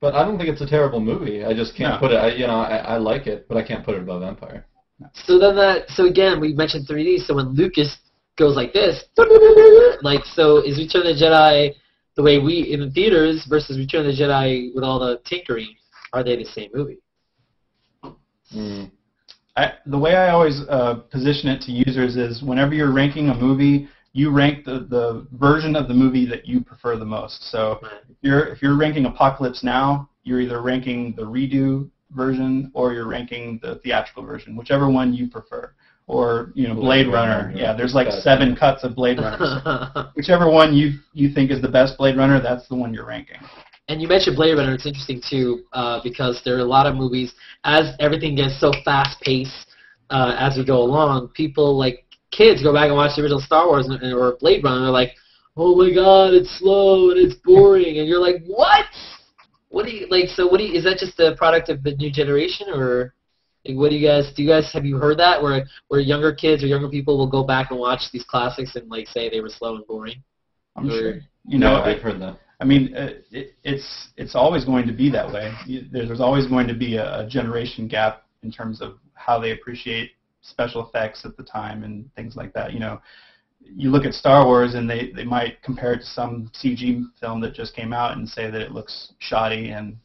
C: But I don't think it's a terrible movie. I just can't put it. I like it, but I can't put it above Empire.
A: So again, we mentioned 3D. So when Lucas goes like this, like, so is Return of the Jedi the way we in the theaters versus Return of the Jedi with all the tinkering? Are they the same movie?
D: The way I always position it to users is whenever you're ranking a movie, you rank the version of the movie that you prefer the most. So if you're ranking Apocalypse Now, you're either ranking the redo version or you're ranking the theatrical version, whichever one you prefer. Or Blade Runner. Yeah, there's like 7 cuts of Blade Runner. So whichever one you think is the best Blade Runner, that's the one you're ranking.
A: And you mentioned Blade Runner. It's interesting, too, because there are a lot of movies, as everything gets so fast-paced as we go along, people, like kids, go back and watch the original Star Wars or Blade Runner, and they're like, oh, my God, it's slow and it's boring. And you're like, what? Is that just a product of the new generation? Or like, what do you guys, have you heard that, where younger kids or younger people will go back and watch these classics and, like, say they were slow and boring?
D: I'm sure.
C: I've heard that.
D: I mean, it's always going to be that way. There's always going to be a generation gap in terms of how they appreciate special effects at the time and things like that. You look at Star Wars and they might compare it to some CG film that just came out and say that it looks shoddy and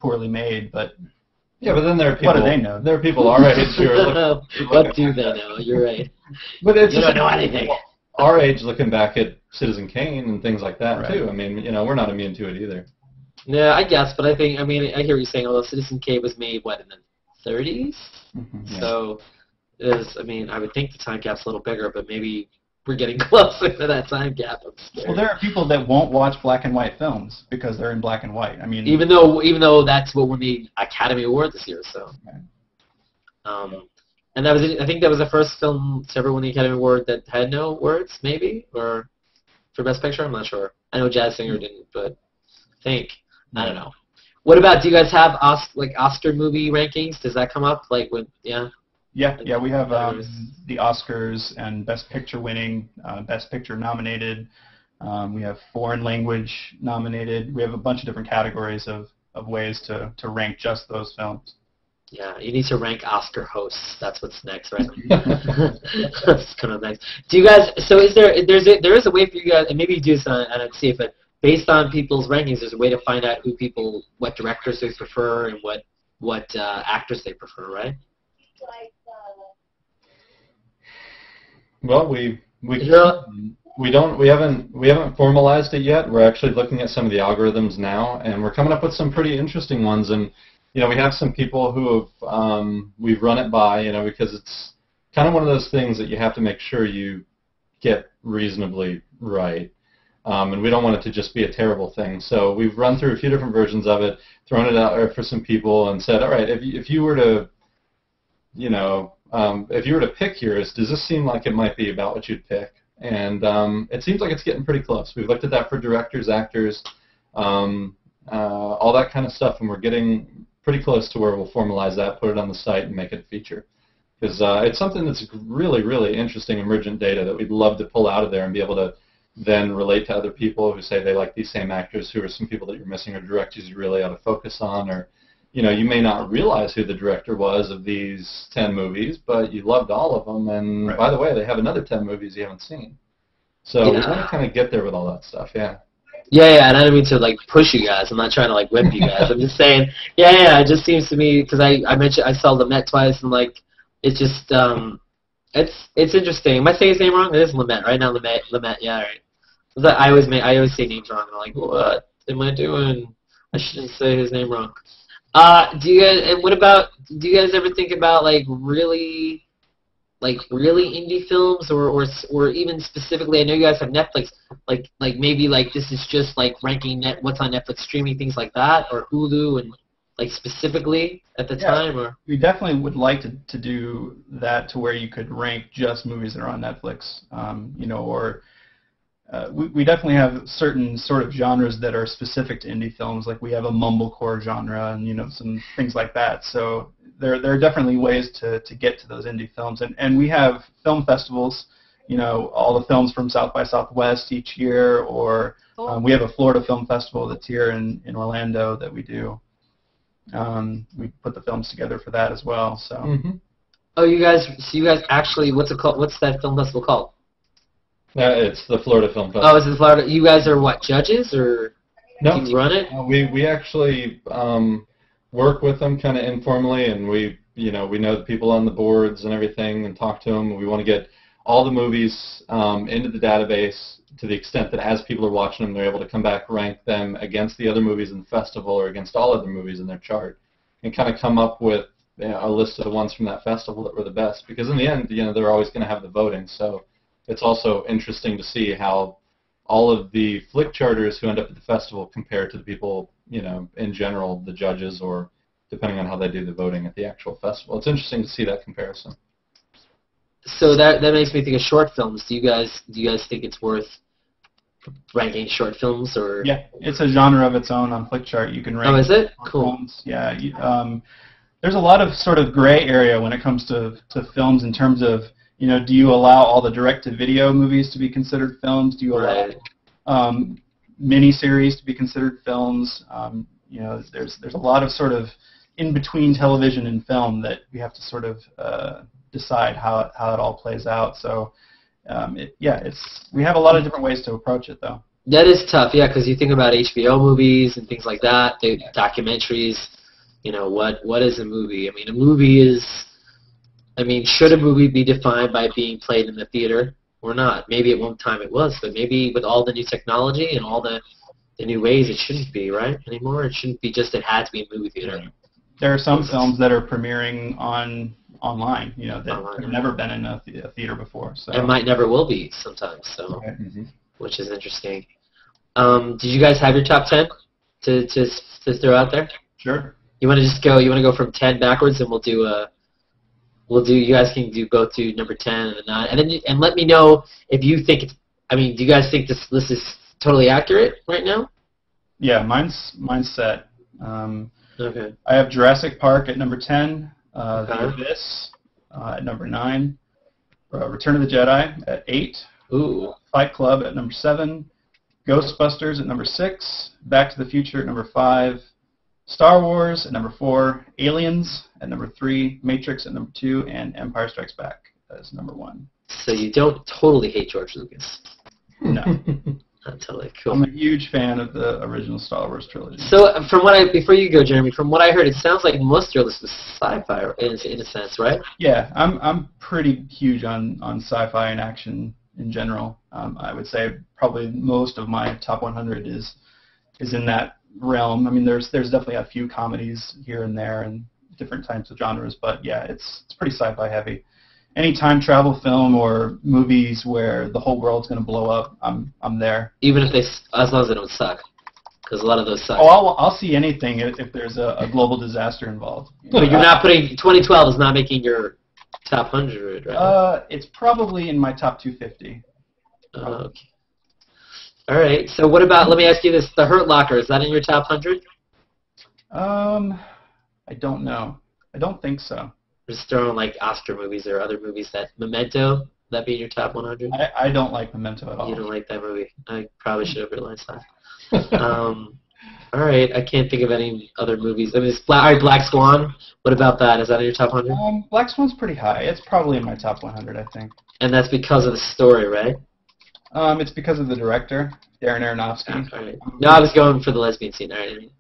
D: poorly made, but
C: but then there are people.
D: What do they know?
C: There are people our age who are
A: what do they know? You're right.
C: But it's
A: you don't know anything.
C: Our age looking back at Citizen Kane and things like that too. I mean, we're not immune to it either.
A: Yeah, I guess, but I hear what you're saying. Although Citizen Kane was made in the 30s, so I would think the time gap's a little bigger, but maybe we're getting closer to that time gap.
D: Well, there are people that won't watch black and white films because they're in black and white. I mean,
A: even though that's what won the Academy Award this year, so. And I think that was the first film to ever win the Academy Award that had no words, maybe, or for Best Picture. I'm not sure. I know Jazz Singer didn't, but I don't know. What about, do you guys have Oscar movie rankings? Does that come up? Like when, yeah?
D: Yeah, we have the Oscars and Best Picture winning, Best Picture nominated. We have foreign language nominated. We have a bunch of different categories of ways to rank just those films.
A: Yeah, you need to rank Oscar hosts. That's what's next, right? That's kind of nice. Do you guys? So there is a way for you guys, and maybe you do this on see if it based on people's rankings. There's a way to find out what directors they prefer, and what actors they prefer, right?
C: Well, we haven't formalized it yet. We're actually looking at some of the algorithms now, and we're coming up with some pretty interesting ones. And we have some people who have we've run it by, because it's kind of one of those things that you have to make sure you get reasonably right. And we don't want it to just be a terrible thing. So we've run through a few different versions of it, thrown it out there for some people, and said, all right, if you were to, if you were to pick yours, does this seem like it might be about what you'd pick? And it seems like it's getting pretty close. We've looked at that for directors, actors, all that kind of stuff, and we're getting pretty close to where we'll formalize that, put it on the site, and make it a feature. Because it's something that's really, really interesting emergent data that we'd love to pull out of there and be able to then relate to other people who say they like these same actors, who are some people that you're missing, or directors you really ought to focus on, or you may not realize who the director was of these 10 movies, but you loved all of them, and by the way, they have another 10 movies you haven't seen. So we want to kind of get there with all that stuff, yeah.
A: Yeah, and I don't mean to push you guys. I'm not trying to whip you guys. I'm just saying, yeah. It just seems to me, because I mentioned I saw Lumet twice, and it's just it's interesting. Am I saying his name wrong? It is Lumet, right? Now Lumet. Yeah, right. I always say names wrong. I'm like, what am I doing? I shouldn't say his name wrong. Do you guys ever think about really indie films, or even specifically? I know you guys have Netflix. Maybe this is just ranking what's on Netflix streaming, things like that, or Hulu, and specifically at the time. Or
D: we definitely would like to do that, to where you could rank just movies that are on Netflix. Or we definitely have certain sort of genres that are specific to indie films. Like we have a mumblecore genre, and some things like that. So there are definitely ways to get to those indie films, and we have film festivals. All the films from South by Southwest each year, or we have a Florida Film Festival that's here in Orlando that we do. We put the films together for that as well. So.
C: Mm-hmm.
A: Oh, you guys actually, what's it called? What's that film festival called?
C: It's the Florida Film Festival.
A: Oh, it's the Florida. You guys are what, judges, or
C: no?
A: Do you run it?
C: We actually work with them kind of informally, and we know the people on the boards and everything, and talk to them. We want to get all the movies into the database to the extent that as people are watching them, they're able to come back, rank them against the other movies in the festival or against all other movies in their chart, and kind of come up with a list of the ones from that festival that were the best. Because in the end, they're always going to have the voting. So it's also interesting to see how all of the Flickcharters who end up at the festival compare to the people, in general, the judges, or depending on how they do the voting at the actual festival. It's interesting to see that comparison.
A: So that makes me think of short films. Do you guys think it's worth ranking short films, or?
D: Yeah, it's a genre of its own on Flickchart. You can rank.
A: Oh, is it? Cool.
D: Films. Yeah. There's a lot of sort of gray area when it comes to films, in terms of, do you allow all the direct-to-video movies to be considered films? Do you allow miniseries to be considered films? There's a lot of sort of in-between television and film that we have to sort of decide how it all plays out. So, we have a lot of different ways to approach it, though.
A: That is tough, yeah, because you think about HBO movies and things like that, the documentaries. What is a movie? I mean, a movie is. Should a movie be defined by being played in the theater or not? Maybe at one time it was, but maybe with all the new technology and all the new ways, it shouldn't be, right, anymore? It shouldn't be just it had to be a movie theater.
D: There are some films that are premiering online, that have never been in a theater before. So.
A: And might never will be sometimes, so,
D: okay. Mm-hmm.
A: Which is interesting. Did you guys have your top 10 to throw out there?
D: Sure.
A: You want to go from 10 backwards, and we'll do. You guys can go through number 10 and 9, and let me know if you think it's. Do you guys think this list is totally accurate right now?
D: Yeah, mine's set.
A: Okay.
D: I have Jurassic Park at number 10,
A: Okay.
D: The Abyss at number 9, Return of the Jedi at 8,
A: Ooh.
D: Fight Club at number 7, Ghostbusters at number 6, Back to the Future at number 5, Star Wars at number 4, Aliens at number 3, Matrix at number 2, and Empire Strikes Back as number 1.
A: So you don't totally hate George Lucas.
D: No.
A: Not totally. Cool.
D: I'm a huge fan of the original Star Wars trilogy.
A: So from what before you go, Jeremy, from what I heard, it sounds like most of your list was sci-fi in a sense, right?
D: Yeah, I'm pretty huge on sci-fi and action in general. I would say probably most of my top 100 is in that realm. I mean, there's definitely a few comedies here and there and different types of genres, but yeah, it's pretty sci-fi heavy. Any time travel film or movies where the whole world's going to blow up, I'm there.
A: Even if as long as they don't suck, because a lot of those suck.
D: Oh, I'll see anything if there's a global disaster involved.
A: But you're not putting 2012 is not making your top 100, right?
D: It's probably in my top 250.
A: Okay. All right. So what about? Let me ask you this: The Hurt Locker, is that in your top 100?
D: I don't know. I don't think so.
A: Just throwing like Oscar movies or other movies. That Memento, that be in your top 100?
D: I don't like Memento at all.
A: You don't like that movie? I probably should have realized that. All right. I can't think of any other movies. I mean, Black Swan. What about that? Is that in your top 100?
D: Black Swan's pretty high. It's probably in my top 100, I think.
A: And that's because of the story, right?
D: It's because of the director, Darren Aronofsky.
A: All right. No, I was going for the lesbian scene. All right.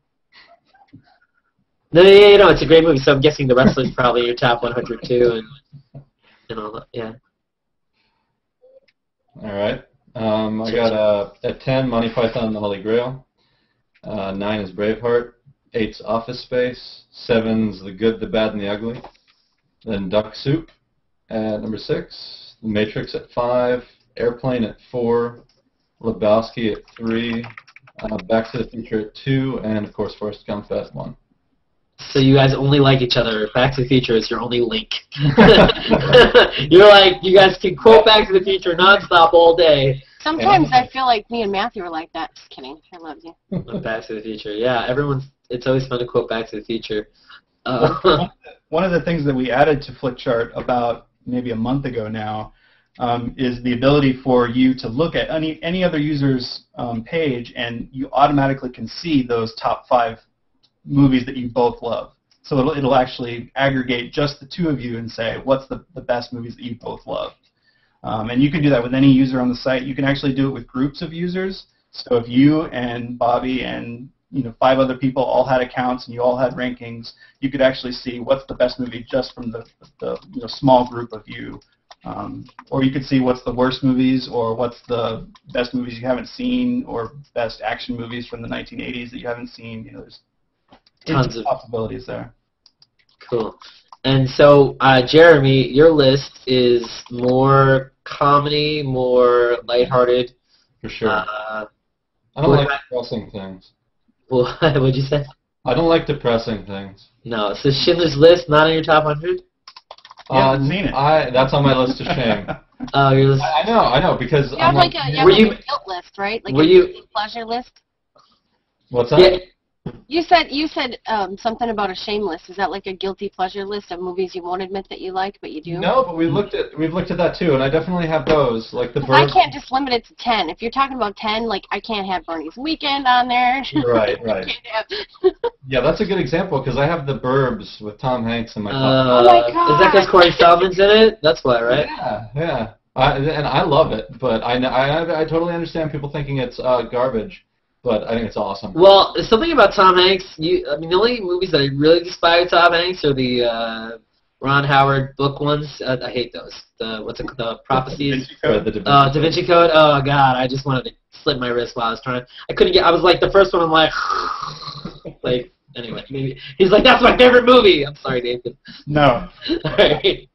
A: No, it's a great movie, so I'm guessing The Wrestler's probably your top 100 too, and all that, yeah.
C: All right. I got at 10, Monty Python and the Holy Grail. 9 is Braveheart. 8's Office Space. 7's The Good, the Bad, and the Ugly. Then Duck Soup at number 6. The Matrix at 5. Airplane at 4. Lebowski at 3. Back to the Future at 2. And, of course, Forrest Gump at 1.
A: So you guys only like each other. Back to the Future is your only link. You're like, you guys can quote Back to the Future nonstop all day.
B: Sometimes I feel like me and Matthew are like that. Just kidding. I love you.
A: Back to the Future. Yeah, it's always fun to quote Back to the Future.
D: One of the things that we added to Flickchart about maybe a month ago now is the ability for you to look at any other user's page, and you automatically can see those top 5 movies that you both love. So it'll actually aggregate just the two of you and say, what's the best movies that you both love? And you can do that with any user on the site. You can actually do it with groups of users. So if you and Bobbi and 5 other people all had accounts and you all had rankings, you could actually see what's the best movie just from the small group of you. Or you could see what's the worst movies, or what's the best movies you haven't seen, or best action movies from the 1980s that you haven't seen. There's tons of possibilities there.
A: Cool. And so, Jeremy, your list is more comedy, more lighthearted.
C: For sure. I don't like depressing things.
A: What'd you say?
C: I don't like depressing things.
A: No. So Schindler's List, not in your top 100?
D: You haven't seen it.
C: That's on my list of shame.
A: Oh, your list.
C: I know, because
B: you have like a guilt list, right? Like a guilty pleasure list.
C: What's that?
A: Yeah.
B: You said something about a shame list. Is that like a guilty pleasure list of movies you won't admit that you like, but you do?
C: No, but we've looked at that too, and I definitely have those, like the.
B: I can't just limit it to 10. If you're talking about 10, like I can't have Bernie's Weekend on there.
C: Right. Yeah, that's a good example because I have The Burbs with Tom Hanks in my top.
B: Oh my God!
A: Is that because Corey Feldman's in it? That's why, right?
C: Yeah. And I love it, but I totally understand people thinking it's garbage. But I think it's awesome.
A: Well, something about Tom Hanks. The only movies that I really despise Tom Hanks are the Ron Howard book ones. I hate those. The Prophecies.
C: Da
A: Vinci Code. Oh God, I just wanted to slit my wrist while I was trying. I couldn't get. I was like the first one. I'm like, anyway. Maybe he's like, that's my favorite movie. I'm sorry, Nathan.
D: No.
A: All right.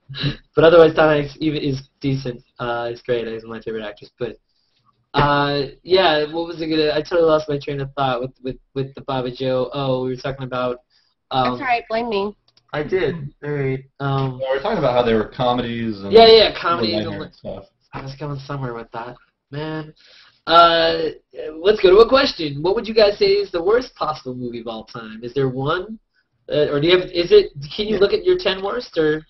A: But otherwise, Tom Hanks is decent. He's great. He's one of my favorite actors. But. Yeah, what was it gonna? I totally lost my train of thought with the Bobbi Joe. Oh, we were talking about.
B: That's all right. Blame me.
A: I did. All right.
C: Yeah, we were talking about how they were comedies. And
A: yeah, comedy.
C: Stuff.
A: I was going somewhere with that, man. Let's go to a question. What would you guys say is the worst possible movie of all time? Is there one, or do you have? Is it? Can you look at your 10 worst, or?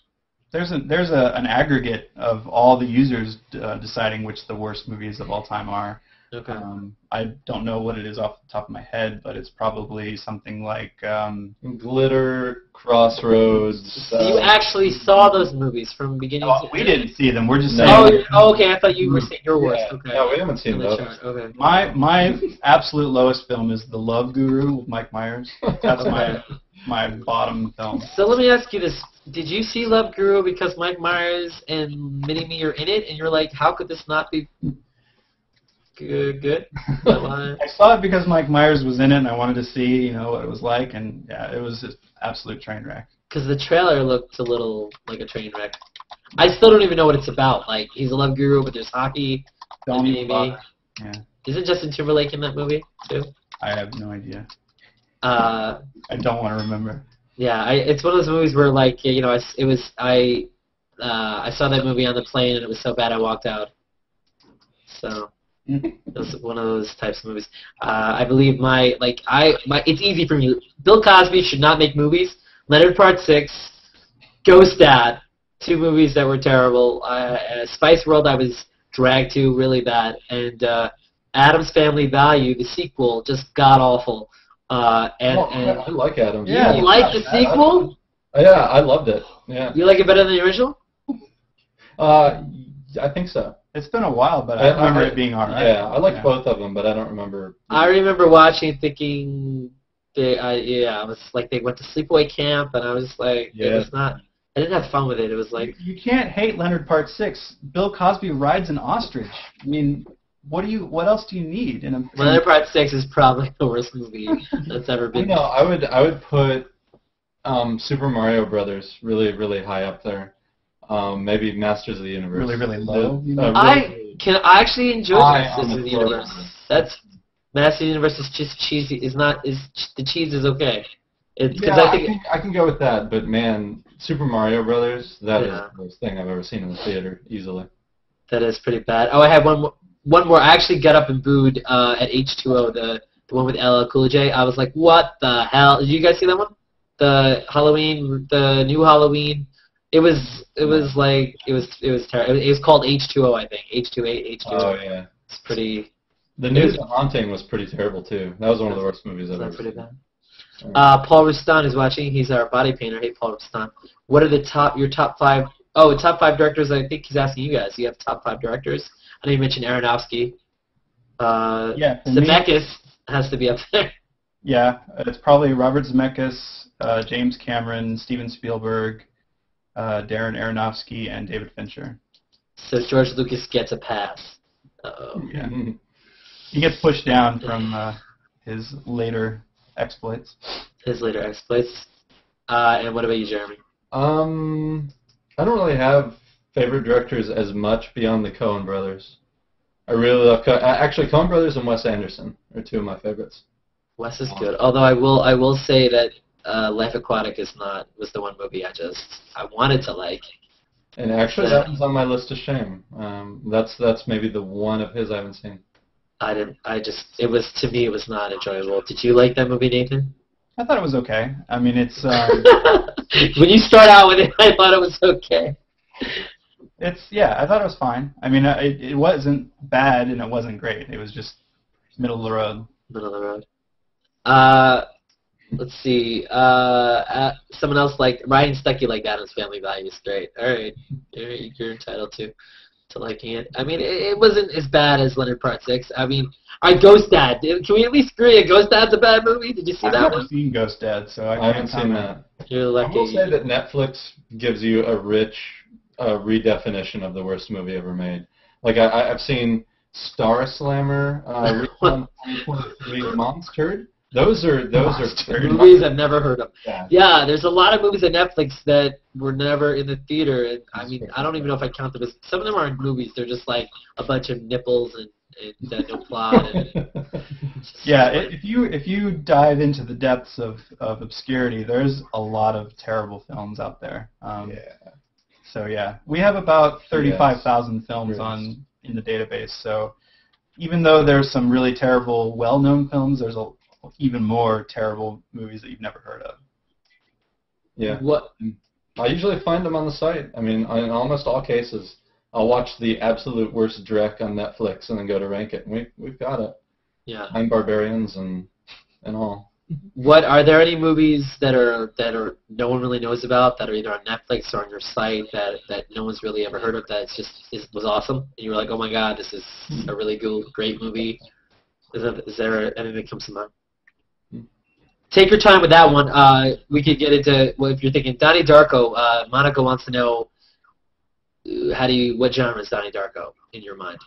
D: There's an aggregate of all the users deciding which the worst movies of all time are.
A: Okay.
D: I don't know what it is off the top of my head, but it's probably something like
C: Glitter, Crossroads.
A: You actually saw those movies from beginning to
D: we didn't see them. We're just saying.
A: Oh, okay. I thought you were saying your worst.
C: Yeah.
A: Okay.
C: No, we haven't seen those.
A: Okay.
D: My absolute lowest film is The Love Guru with Mike Myers. That's my bottom film.
A: So let me ask you this. Did you see Love Guru because Mike Myers and Mini-Me are in it, and you're like, how could this not be good?
D: I saw it because Mike Myers was in it, and I wanted to see, what it was like, and yeah, it was just absolute train wreck.
A: Because the trailer looked a little like a train wreck. I still don't even know what it's about. Like, he's a love guru, but there's hockey. Mini-Me.
D: Yeah.
A: Isn't Justin Timberlake in that movie too?
D: I have no idea. I don't want to remember.
A: Yeah, it's one of those movies where, like, I saw that movie on the plane and it was so bad I walked out. So it was one of those types of movies. I believe it's easy for me. Bill Cosby should not make movies. Leonard Part 6, Ghost Dad, 2 movies that were terrible. Spice World I was dragged to really bad, and Addams Family Value, the sequel, just god awful. I
C: like Addams.
A: Yeah, you like the sequel?
C: Yeah, I loved it. Yeah.
A: You like it better than the original?
C: I think so.
D: It's been a while, but I remember it being alright.
C: Yeah, I liked both of them, but I don't remember.
A: I remember watching and thinking, I was like, they went to sleepaway camp, and I was just like, it was not. I didn't have fun with it. It was like
D: you can't hate Leonard Part 6. Bill Cosby rides an ostrich. I mean, what else do you need in a?
A: Leonard Part 6 is probably the worst movie that's ever been.
C: No, I would put Super Mario Brothers really, really high up there. Maybe Masters of the Universe.
D: Really, really low.
A: I actually enjoy Masters of the Universe. That's Masters of the Universe is just cheesy. The cheese is okay.
C: I can go with that, but man, Super Mario Brothers, that is the worst thing I've ever seen in the theater, easily.
A: That is pretty bad. Oh, I had one more. I actually got up and booed at H2O, the one with LL Cool J. I was like, what the hell? Did you guys see that one? The new Halloween. It was terrible. It was called H2O, I think. H2O.
C: Oh yeah.
A: It's pretty.
C: The news of Haunting was pretty terrible too. That was one of the worst movies I've ever seen.
A: Bad. Paul Rustan is watching. He's our body painter. Hey, Paul Rustan. What are your top 5? Oh, top 5 directors. I think he's asking you guys. You have top 5 directors. I know you mentioned Aronofsky. Zemeckis has to be up there.
D: Yeah, it's probably Robert Zemeckis, James Cameron, Steven Spielberg, Darren Aronofsky, and David Fincher.
A: So George Lucas gets a pass. Uh-oh.
D: Yeah. He gets pushed down from his later exploits.
A: And what about you, Jeremy?
C: I don't really have favorite directors as much beyond the Coen brothers. I really love actually Coen brothers and Wes Anderson are 2 of my favorites.
A: Wes is good. Although I will say that Life Aquatic was the one movie I wanted to like.
C: And actually that one's on my list of shame. That's maybe the one of his I haven't seen. To me it was not enjoyable. Did you like that movie, Nathan?
D: I thought it was okay. I mean, it's
A: when you start out with it, I thought it was okay.
D: I thought it was fine. I mean, it wasn't bad and it wasn't great. It was just middle of the road.
A: Let's see. Someone else Ryan Stuckey liked Addams Family Values. Great. All right, you're entitled to liking it. I mean, it wasn't as bad as Leonard Part 6. I mean, Ghost Dad. Can we at least agree Ghost Dad's a bad movie? Did you see that one?
D: I've never seen Ghost Dad, so I
C: haven't seen that.
A: You're lucky.
C: I will say that Netflix gives you a rich redefinition of the worst movie ever made. Like I've seen Star Slammer, Recon 2023, Monster. Those are
A: movies I've never heard of.
C: Yeah,
A: there's a lot of movies on Netflix that were never in the theater, and I mean, I don't even know if I count them as. Some of them aren't movies; they're just like a bunch of nipples and no plot.
D: If you dive into the depths of obscurity, there's a lot of terrible films out there. So yeah, we have about 35,000 films in the database. So even though there's some really terrible, well-known films, there's even more terrible movies that you've never heard of.
C: Yeah.
A: What?
C: I usually find them on the site. I mean, in almost all cases, I'll watch the absolute worst Drek on Netflix and then go to rank it. And we've got it.
A: Yeah.
C: I'm Barbarians and all.
A: What are there any movies that are no one really knows about that are either on Netflix or on your site that no one's really ever heard of that was awesome and you were like, oh my god, this is a really great movie? Is there anything that comes to mind? Take your time with that one. We could get into if you're thinking Donnie Darko. Monica wants to know what genre is Donnie Darko in your mind?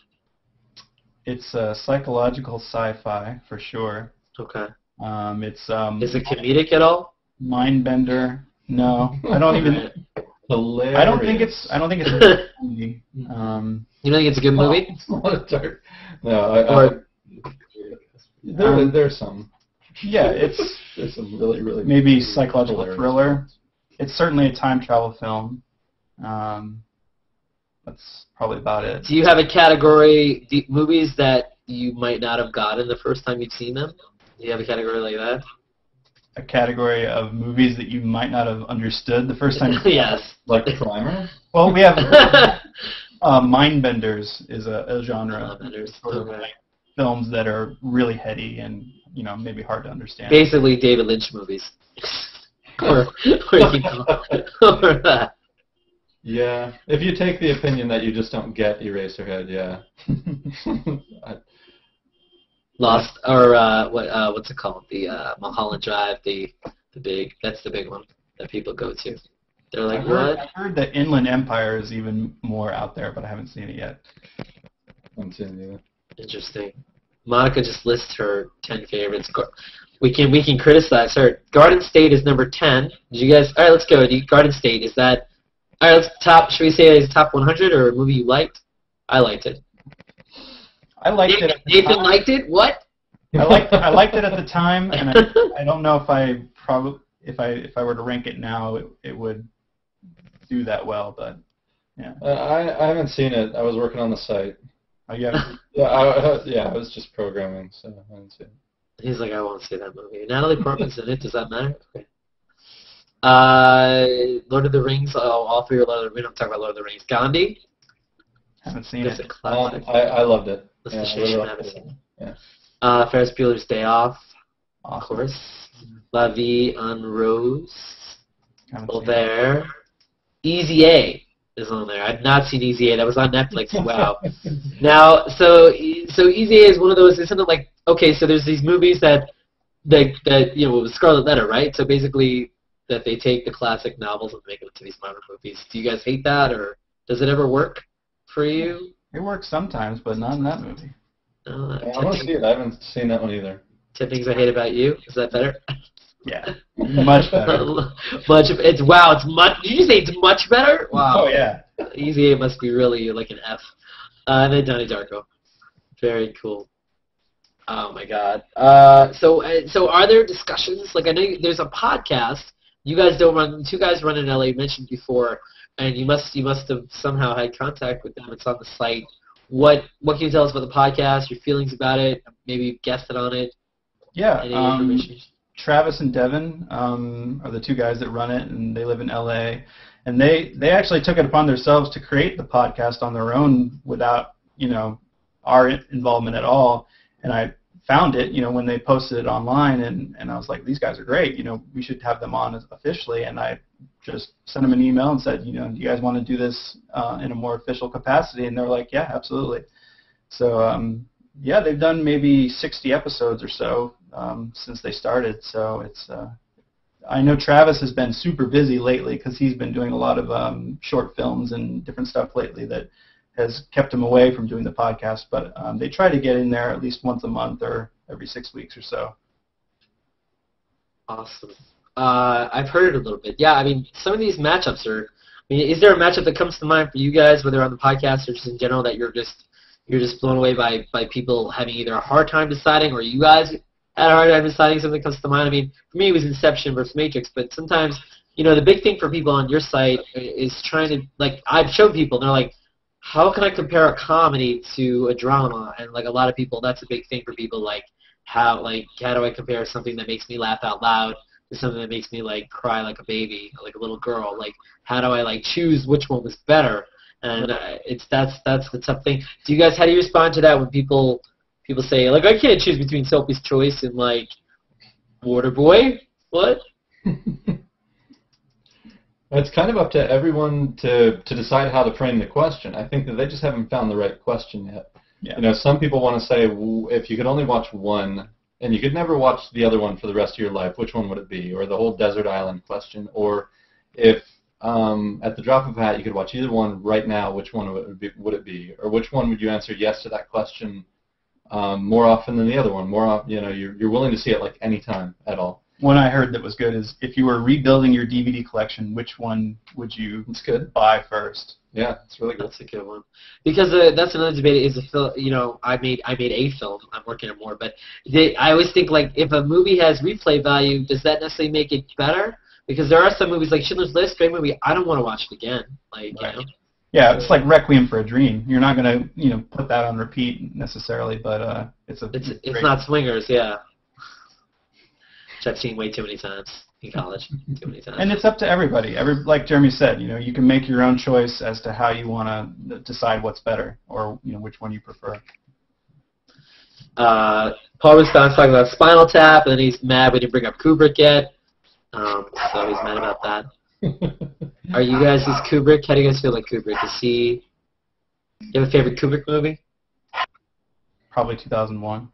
D: It's psychological sci-fi for sure.
A: Okay.
D: Is
A: it comedic at all?
D: Mindbender. No, I don't even.
C: Hilarious.
D: I don't think it's a good movie.
A: You don't think it's a good movie?
C: No, there's some.
D: Yeah,
C: there's some really
D: maybe psychological
C: hilarious
D: thriller. It's certainly a time travel film. That's probably about it.
A: Do you have a category, movies that you might not have gotten the first time you've seen them? Do you have a category like that?
D: A category of movies that you might not have understood the first time?
A: Yes.
C: Like Primer?
D: Well, we have Mindbenders is a genre.
A: Mindbenders.
D: Sort of like films that are really heady and maybe hard to understand.
A: Basically David Lynch movies. or that.
C: Yeah. If you take the opinion that you just don't get Eraserhead, yeah.
A: Lost, or what's it called? The Mulholland Drive, that's the big one that people go to. They're like, what?
D: I've heard that Inland Empire is even more out there, but I haven't seen it yet.
C: I haven't seen it either.
A: Interesting. Monica just lists her 10 favorites. We can criticize her. Garden State is number 10. Did you guys? All right, let's go. Garden State, is that? All right, should we say it's top 100 or a movie you liked? I liked it.
D: I liked it.
A: Nathan liked it. What?
D: I liked it at the time, and I don't know if if I were to rank it now, it would do that well. But yeah.
C: I haven't seen it. I was working on the site.
D: Oh, yeah.
C: I was just programming, so I haven't seen it.
A: He's like, I won't see that movie. Natalie Portman's in it. Does that matter? Okay. Lord of the Rings. Oh, all three are Lord of the Rings. We don't talk about Lord of the Rings. Gandhi.
D: Haven't seen
A: It's
D: it.
A: a classic.
C: I loved it.
A: That's the shit I haven't seen.
C: Yeah.
A: Ferris Bueller's Day Off,
D: Awesome.
A: of course. La Vie en Rose. There. Easy A is on there. I've not seen Easy A. That was on Netflix. Wow. Now, so Easy A is one of those. Isn't it like, okay? So there's these movies that with Scarlet Letter, right? So basically, that they take the classic novels and make them into these modern movies. Do you guys hate that, or does it ever work for you?
D: It works sometimes, but not in that movie.
A: No,
C: I want to see it. I haven't seen that one either.
A: 10 Things I Hate About You. Is that better?
D: Yeah, much better.
A: It's much. Did you say it's much better? Wow.
D: Oh yeah.
A: Easy A must be really like an F. And then Donnie Darko. Very cool. Oh my God. So are there discussions? Like I know there's a podcast. You guys don't run. 2 guys run in LA. Mentioned before, and you must have somehow had contact with them. It's on the site. What can you tell us about the podcast? Your feelings about it? Maybe you've guested on it.
D: Yeah.
A: Any information?
D: Travis and Devin are the 2 guys that run it, and they live in LA. And they actually took it upon themselves to create the podcast on their own without our involvement at all. And I found it when they posted it online, and I was like, these guys are great. We should have them on officially. And I just sent them an email and said, do you guys want to do this in a more official capacity? And they're like, yeah, absolutely. So yeah, they've done maybe 60 episodes or so since they started. So it's I know Travis has been super busy lately because he's been doing a lot of short films and different stuff lately that has kept him away from doing the podcast. But they try to get in there at least once a month or every 6 weeks or so.
A: Awesome. I've heard it a little bit. Yeah, I mean, some of these matchups are. I mean, is there a matchup that comes to mind for you guys, whether on the podcast or just in general, that you're just blown away by people having either a hard time deciding, or you guys had a hard time deciding? Something that comes to mind. I mean, for me, it was Inception versus Matrix, but sometimes, the big thing for people on your site is trying to, like, I've shown people, they're like, how can I compare a comedy to a drama? And like a lot of people, that's a big thing for people. Like how do I compare something that makes me laugh out loud to something that makes me like cry like a baby, like a little girl? Like how do I like choose which one was better? And that's the tough thing. How do you respond to that when people say like I can't choose between Sophie's Choice and like Waterboy? What?
C: It's kind of up to everyone to decide how to frame the question. I think that they just haven't found the right question yet. Yeah. You know, some people want to say, if you could only watch one and you could never watch the other one for the rest of your life, which one would it be? Or the whole desert island question. Or if at the drop of a hat you could watch either one right now, which one would it be? Or which one would you answer yes to that question more often than the other one? You're willing to see it like any time at all.
D: One I heard that was good is if you were rebuilding your DVD collection, which one would you buy first?
C: Yeah, it's really good.
A: That's a good one. Because that's another debate is I made a film. I'm working on more, but I always think like if a movie has replay value, does that necessarily make it better? Because there are some movies like Schindler's List, great movie. I don't want to watch it again. Like
D: right. Yeah, it's like Requiem for a Dream. You're not gonna put that on repeat necessarily, but it's
A: not Swingers, yeah. Which I've seen way too many times in college. Too many times.
D: And it's up to everybody. Like Jeremy said, you can make your own choice as to how you want to decide what's better or which one you prefer.
A: Paul was talking about Spinal Tap, and then he's mad we didn't bring up Kubrick yet. So he's mad about that. Are you guys Kubrick? How do you guys feel like Kubrick? You have a favorite Kubrick movie?
D: Probably 2001.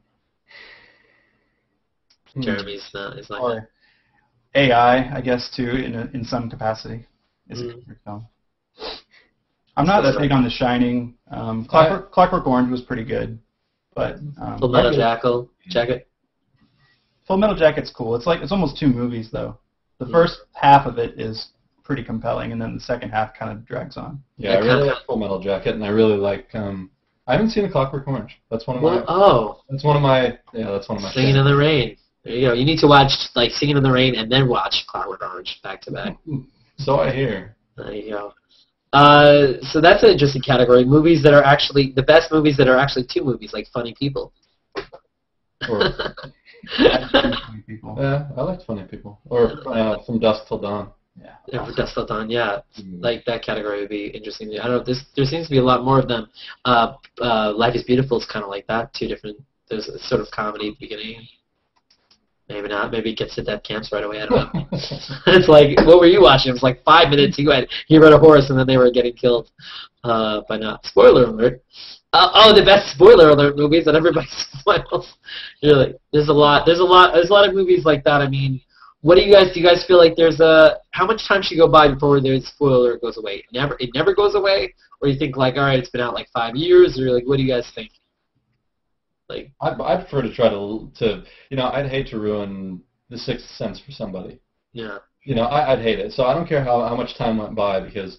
A: Jeremy's not. It's not.
D: Or AI, I guess, too, in some capacity. Is a Kubrick film. I'm not that big on The Shining. Clockwork Orange was pretty good, but
A: Full Metal Jacket.
D: Full Metal Jacket's cool. It's almost two movies though. The first half of it is pretty compelling, and then the second half kind of drags on.
C: Yeah, I really like Full Metal Jacket, and I really like. I haven't seen A Clockwork Orange. That's one of my. That's one of my. Yeah, that's one of my.
A: Singing in the Rain. There you go. You need to watch like Singing in the Rain and then watch Clockwork Orange back to back.
C: So I hear.
A: There you go. So that's an interesting category. Movies that are actually the best movies that are actually two movies, like Funny People.
C: Or, Funny People. Yeah, I liked Funny People. Or From Dusk Till Dawn.
A: Yeah, From Dusk Till Dawn. Yeah, like that category would be interesting. I don't know. There seems to be a lot more of them. Life is Beautiful is kind of like that. Two different. There's a sort of comedy at the beginning. Maybe not. Maybe it gets to death camps right away. I don't know. It's like, what were you watching? It was like 5 minutes. He rode a horse, and then they were getting killed. By not. Spoiler alert. The best spoiler alert movies that everybody spoils. You're like, there's a lot of movies like that. I mean, what do you guys feel like how much time should go by before the spoiler alert goes away? It never goes away, or you think like, all right, it's been out like 5 years, or like, what do you guys think? Like,
C: I prefer to try to I'd hate to ruin The Sixth Sense for somebody.
A: Yeah.
C: I'd hate it. So I don't care how much time went by, because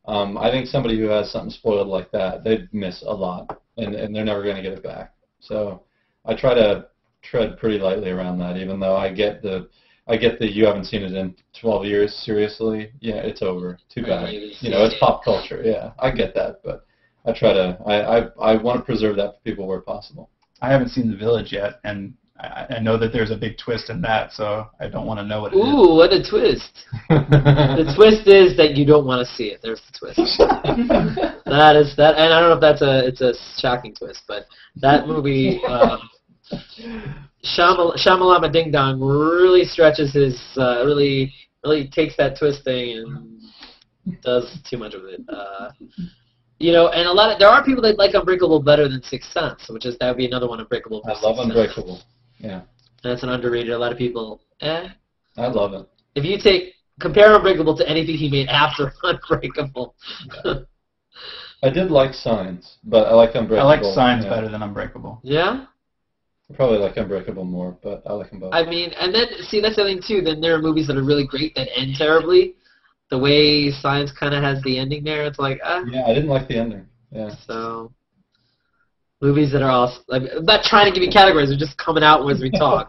C: I think somebody who has something spoiled like that, they'd miss a lot, and they're never going to get it back. So I try to tread pretty lightly around that, even though I get the you haven't seen it in 12 years, seriously. Yeah, it's over. Too bad. It's pop culture. Yeah, I get that, but I try to I want to preserve that for people where possible.
D: I haven't seen The Village yet, and I know that there's a big twist in that, so I don't want to know what it is.
A: Ooh, what a twist. The twist is that you don't want to see it. There's the twist. That is that, and I don't know if it's a shocking twist, but that movie, Shamalama Ding Dong really stretches his, really takes that twist thing and does too much of it. And there are people that like Unbreakable better than Sixth Sense, that would be another one, Unbreakable.
C: I love Unbreakable. Yeah.
A: That's an underrated. A lot of people,
C: I love it.
A: If you compare Unbreakable to anything he made after Unbreakable.
C: Yeah. I did like Signs, but I like Unbreakable.
D: I like Signs better than Unbreakable.
A: Yeah?
C: I probably like Unbreakable more, but I like them both.
A: I mean, and then, see, that's the thing, too. Then there are movies that are really great that end terribly. The way Signs kind of has the ending there, it's like,
C: Yeah, I didn't like the ending. Yeah.
A: So, movies that are all, I'm not trying to give you categories, they're just coming out as we talk.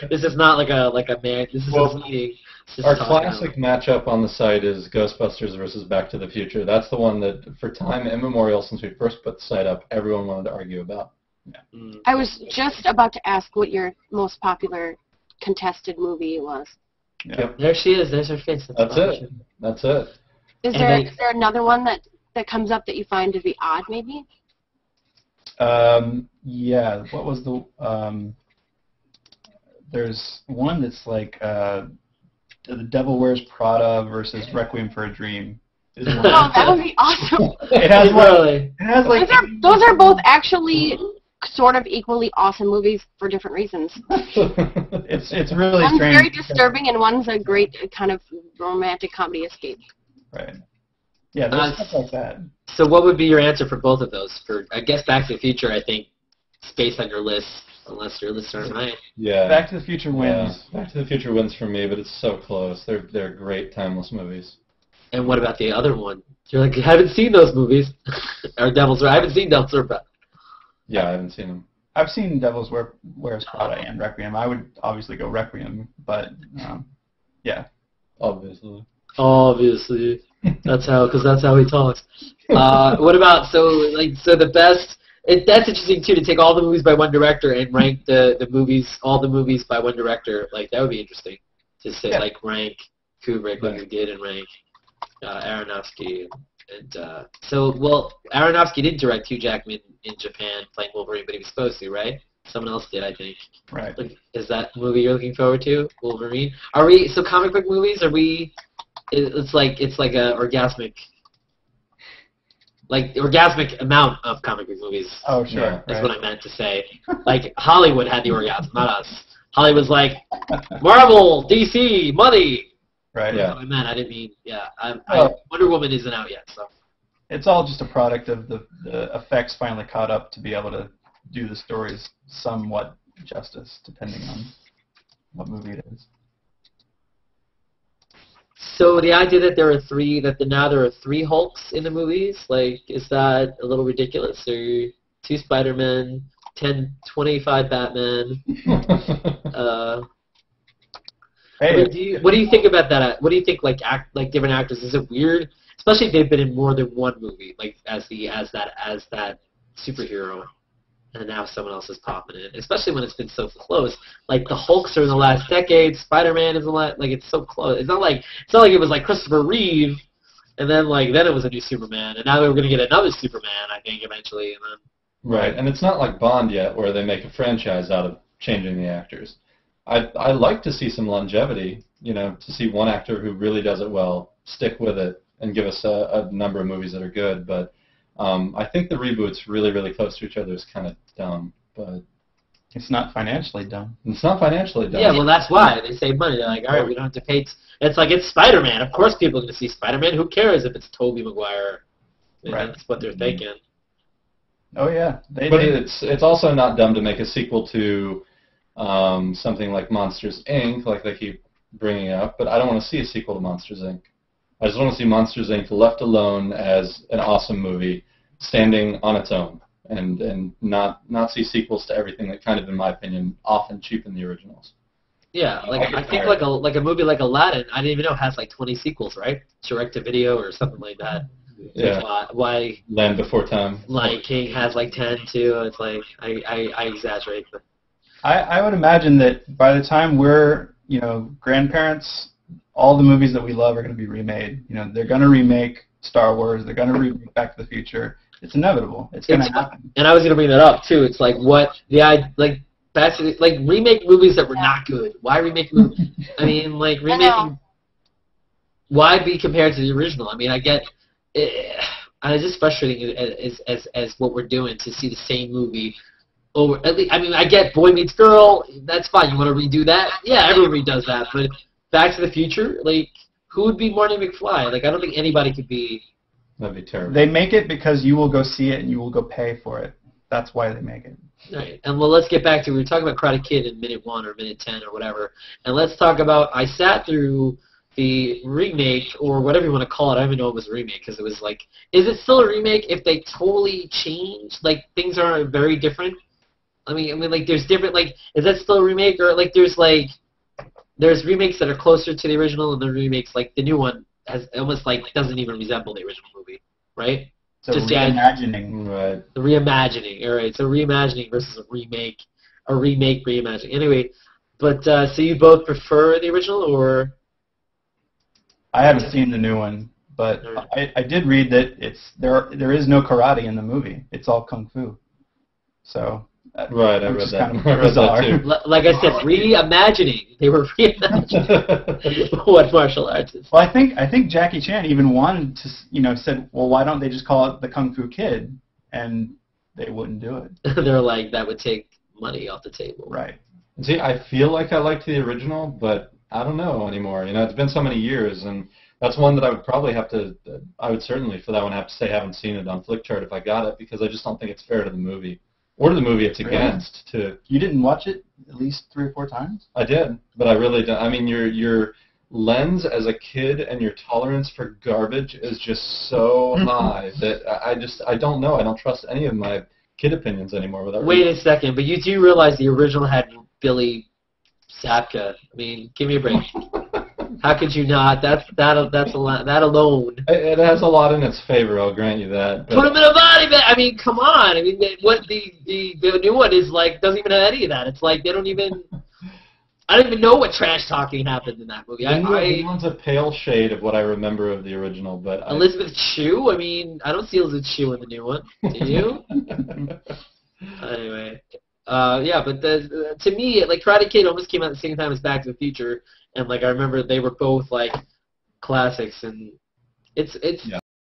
A: This is not like a man, this is a meeting.
C: Our classic matchup on the site is Ghostbusters versus Back to the Future. That's the one that, for time immemorial, since we first put the site up, everyone wanted to argue about.
B: Yeah. I was just about to ask what your most popular contested movie was.
A: Yep. There she is. There's her face.
C: That's it. That's it.
B: Is there another one that comes up that you find to be odd, maybe?
D: Yeah. What was the... there's one that's like The Devil Wears Prada versus Requiem for a Dream.
B: Oh, that would be awesome.
D: It has like
B: those are both actually sort of equally awesome movies for different reasons.
D: It's really
B: one's
D: strange.
B: Very disturbing, and one's a great kind of romantic comedy escape.
D: Right. Yeah, there's stuff like that.
A: So what would be your answer for both of those? For I guess Back to the Future, I think, is based on your list, unless your lists aren't right.
D: Yeah. Back to the Future wins.
C: Yeah. Back to the Future wins for me, but it's so close. They're great, timeless movies.
A: And what about the other one? You're like, I haven't seen those movies. Or I haven't seen Devil's Wears Prada.
C: Yeah, I haven't seen them.
D: I've seen Devil's Wears Prada and Requiem. I would obviously go Requiem, but yeah.
C: Obviously.
A: That's how he talks. What about the best? That's interesting too, to take all the movies by one director and rank all the movies by one director. Like that would be interesting to say, like rank Kubrick like we did, and rank Aronofsky. And Aronofsky did direct Hugh Jackman in Japan playing Wolverine, but he was supposed to, right? Someone else did, I think.
D: Right.
A: Is that movie you're looking forward to, Wolverine? Are we so comic book movies? Are we? It's like a orgasmic amount of comic book movies.
D: Oh, sure.
A: That's what I meant to say. Like Hollywood had the orgasm, not us. Hollywood's like Marvel, DC, money.
D: Right.
A: That's what I meant. I didn't mean. Yeah. Wonder Woman isn't out yet, so.
D: It's all just a product of the effects finally caught up to be able to do the stories somewhat justice, depending on what movie it is.
A: So the idea that now there are 3 Hulks in the movies, like, is that a little ridiculous? Or 2 Spider-Men, 25 Batman. What do you think about that? What do you think, like different actors? Is it weird, especially if they've been in more than one movie, like as that superhero, and now someone else is popping in, especially when it's been so close. Like the Hulks are in the last decade, Spider-Man is like it's so close. It's not like it was like Christopher Reeve, and then it was a new Superman, and now we're gonna get another Superman, I think, eventually. And then
C: right, and it's not like Bond yet, where they make a franchise out of changing the actors. I like to see some longevity, to see one actor who really does it well stick with it and give us a number of movies that are good, but I think the reboots really, really close to each other is kind of dumb, but...
D: It's not financially dumb.
C: It's not financially dumb.
A: Yeah, well, that's why. They save money. They're like, all right, we don't have to pay... It's like, it's Spider-Man. Of course people are going to see Spider-Man. Who cares if it's Tobey Maguire?
D: Right.
A: That's what they're thinking.
D: Oh, yeah.
C: It's also not dumb to make a sequel to something like Monsters, Inc., like they keep bringing up, but I don't want to see a sequel to Monsters, Inc. I just want to see Monsters, Inc. left alone as an awesome movie, standing on its own, and not see sequels to everything that kind of, in my opinion, often cheapen the originals.
A: Yeah, I think like a movie like Aladdin, I didn't even know, has like 20 sequels, right? Direct to video or something like that.
C: Yeah.
A: Why
C: Land Before Time.
A: Lion King has like 10 too. It's like I exaggerate, but
D: I would imagine that by the time we're grandparents, all the movies that we love are going to be remade. They're going to remake Star Wars. They're going to remake Back to the Future. It's inevitable. It's going to happen.
A: And I was going to bring that up too. It's like back to remake movies that were not good. Why remake movies? I mean, like remaking. Why be compared to the original? I mean, I get. It's just frustrating as what we're doing to see the same movie. Over, at least, I mean, I get Boy Meets Girl. That's fine. You want to redo that? Yeah, everyone redoes that. But Back to the Future, like, who would be Marty McFly? Like, I don't think anybody could be.
C: That'd be terrible.
D: They make it because you will go see it and you will go pay for it. That's why they make it.
A: Right. And well, let's get back to, we were talking about Karate Kid in minute 1 or minute 10 or whatever. And let's talk about, I sat through the remake, or whatever you want to call it. I don't even know if it was a remake, because it was like, is it still a remake if they totally changed? Like, things are very different? I mean, like, there's different, like, is that still a remake? Or, like, there's, like, there's remakes that are closer to the original, and the remakes like the new one has almost like doesn't even resemble the original movie, right?
D: So
A: Just
D: reimagining.
C: Right.
A: The reimagining, all right. So reimagining versus a remake reimagining. Anyway, but so you both prefer the original, or?
D: I haven't seen the new one, but I did read that there is no karate in the movie. It's all kung fu. So
C: right, I read that.
D: Kind of
C: I read that too.
A: Like I said, reimagining. They were reimagining what martial arts is.
D: Well, I think Jackie Chan even wanted to, said, well, why don't they just call it the Kung Fu Kid? And they wouldn't do it.
A: They're like, that would take money off the table.
D: Right.
C: See, I feel like I liked the original, but I don't know anymore. It's been so many years, and that's one that I would probably have to. I would certainly, for that one, have to say I haven't seen it on Flickchart if I got it, because I just don't think it's fair to the movie or to the movie it's against.
D: You didn't watch it at least 3 or 4 times?
C: I did, but I really don't. I mean, your lens as a kid and your tolerance for garbage is just so high that I don't know. I don't trust any of my kid opinions anymore.
A: Wait a second, but you do realize the original had Billy Zabka. I mean, give me a break. How could you not? That's a lot. That alone.
C: It has a lot in its favor. I'll grant you that.
A: Put him in a body bag. I mean, come on. I mean, what the new one is like doesn't even have any of that. It's like they don't even. I don't even know what trash talking happened in that movie.
C: The new one's a pale shade of what I remember of the original, but
A: Elizabeth Shue. I mean, I don't see Elizabeth Shue in the new one. Do you? Anyway. Yeah, but to me, like Karate Kid almost came out at the same time as Back to the Future, and like I remember they were both like classics, and it's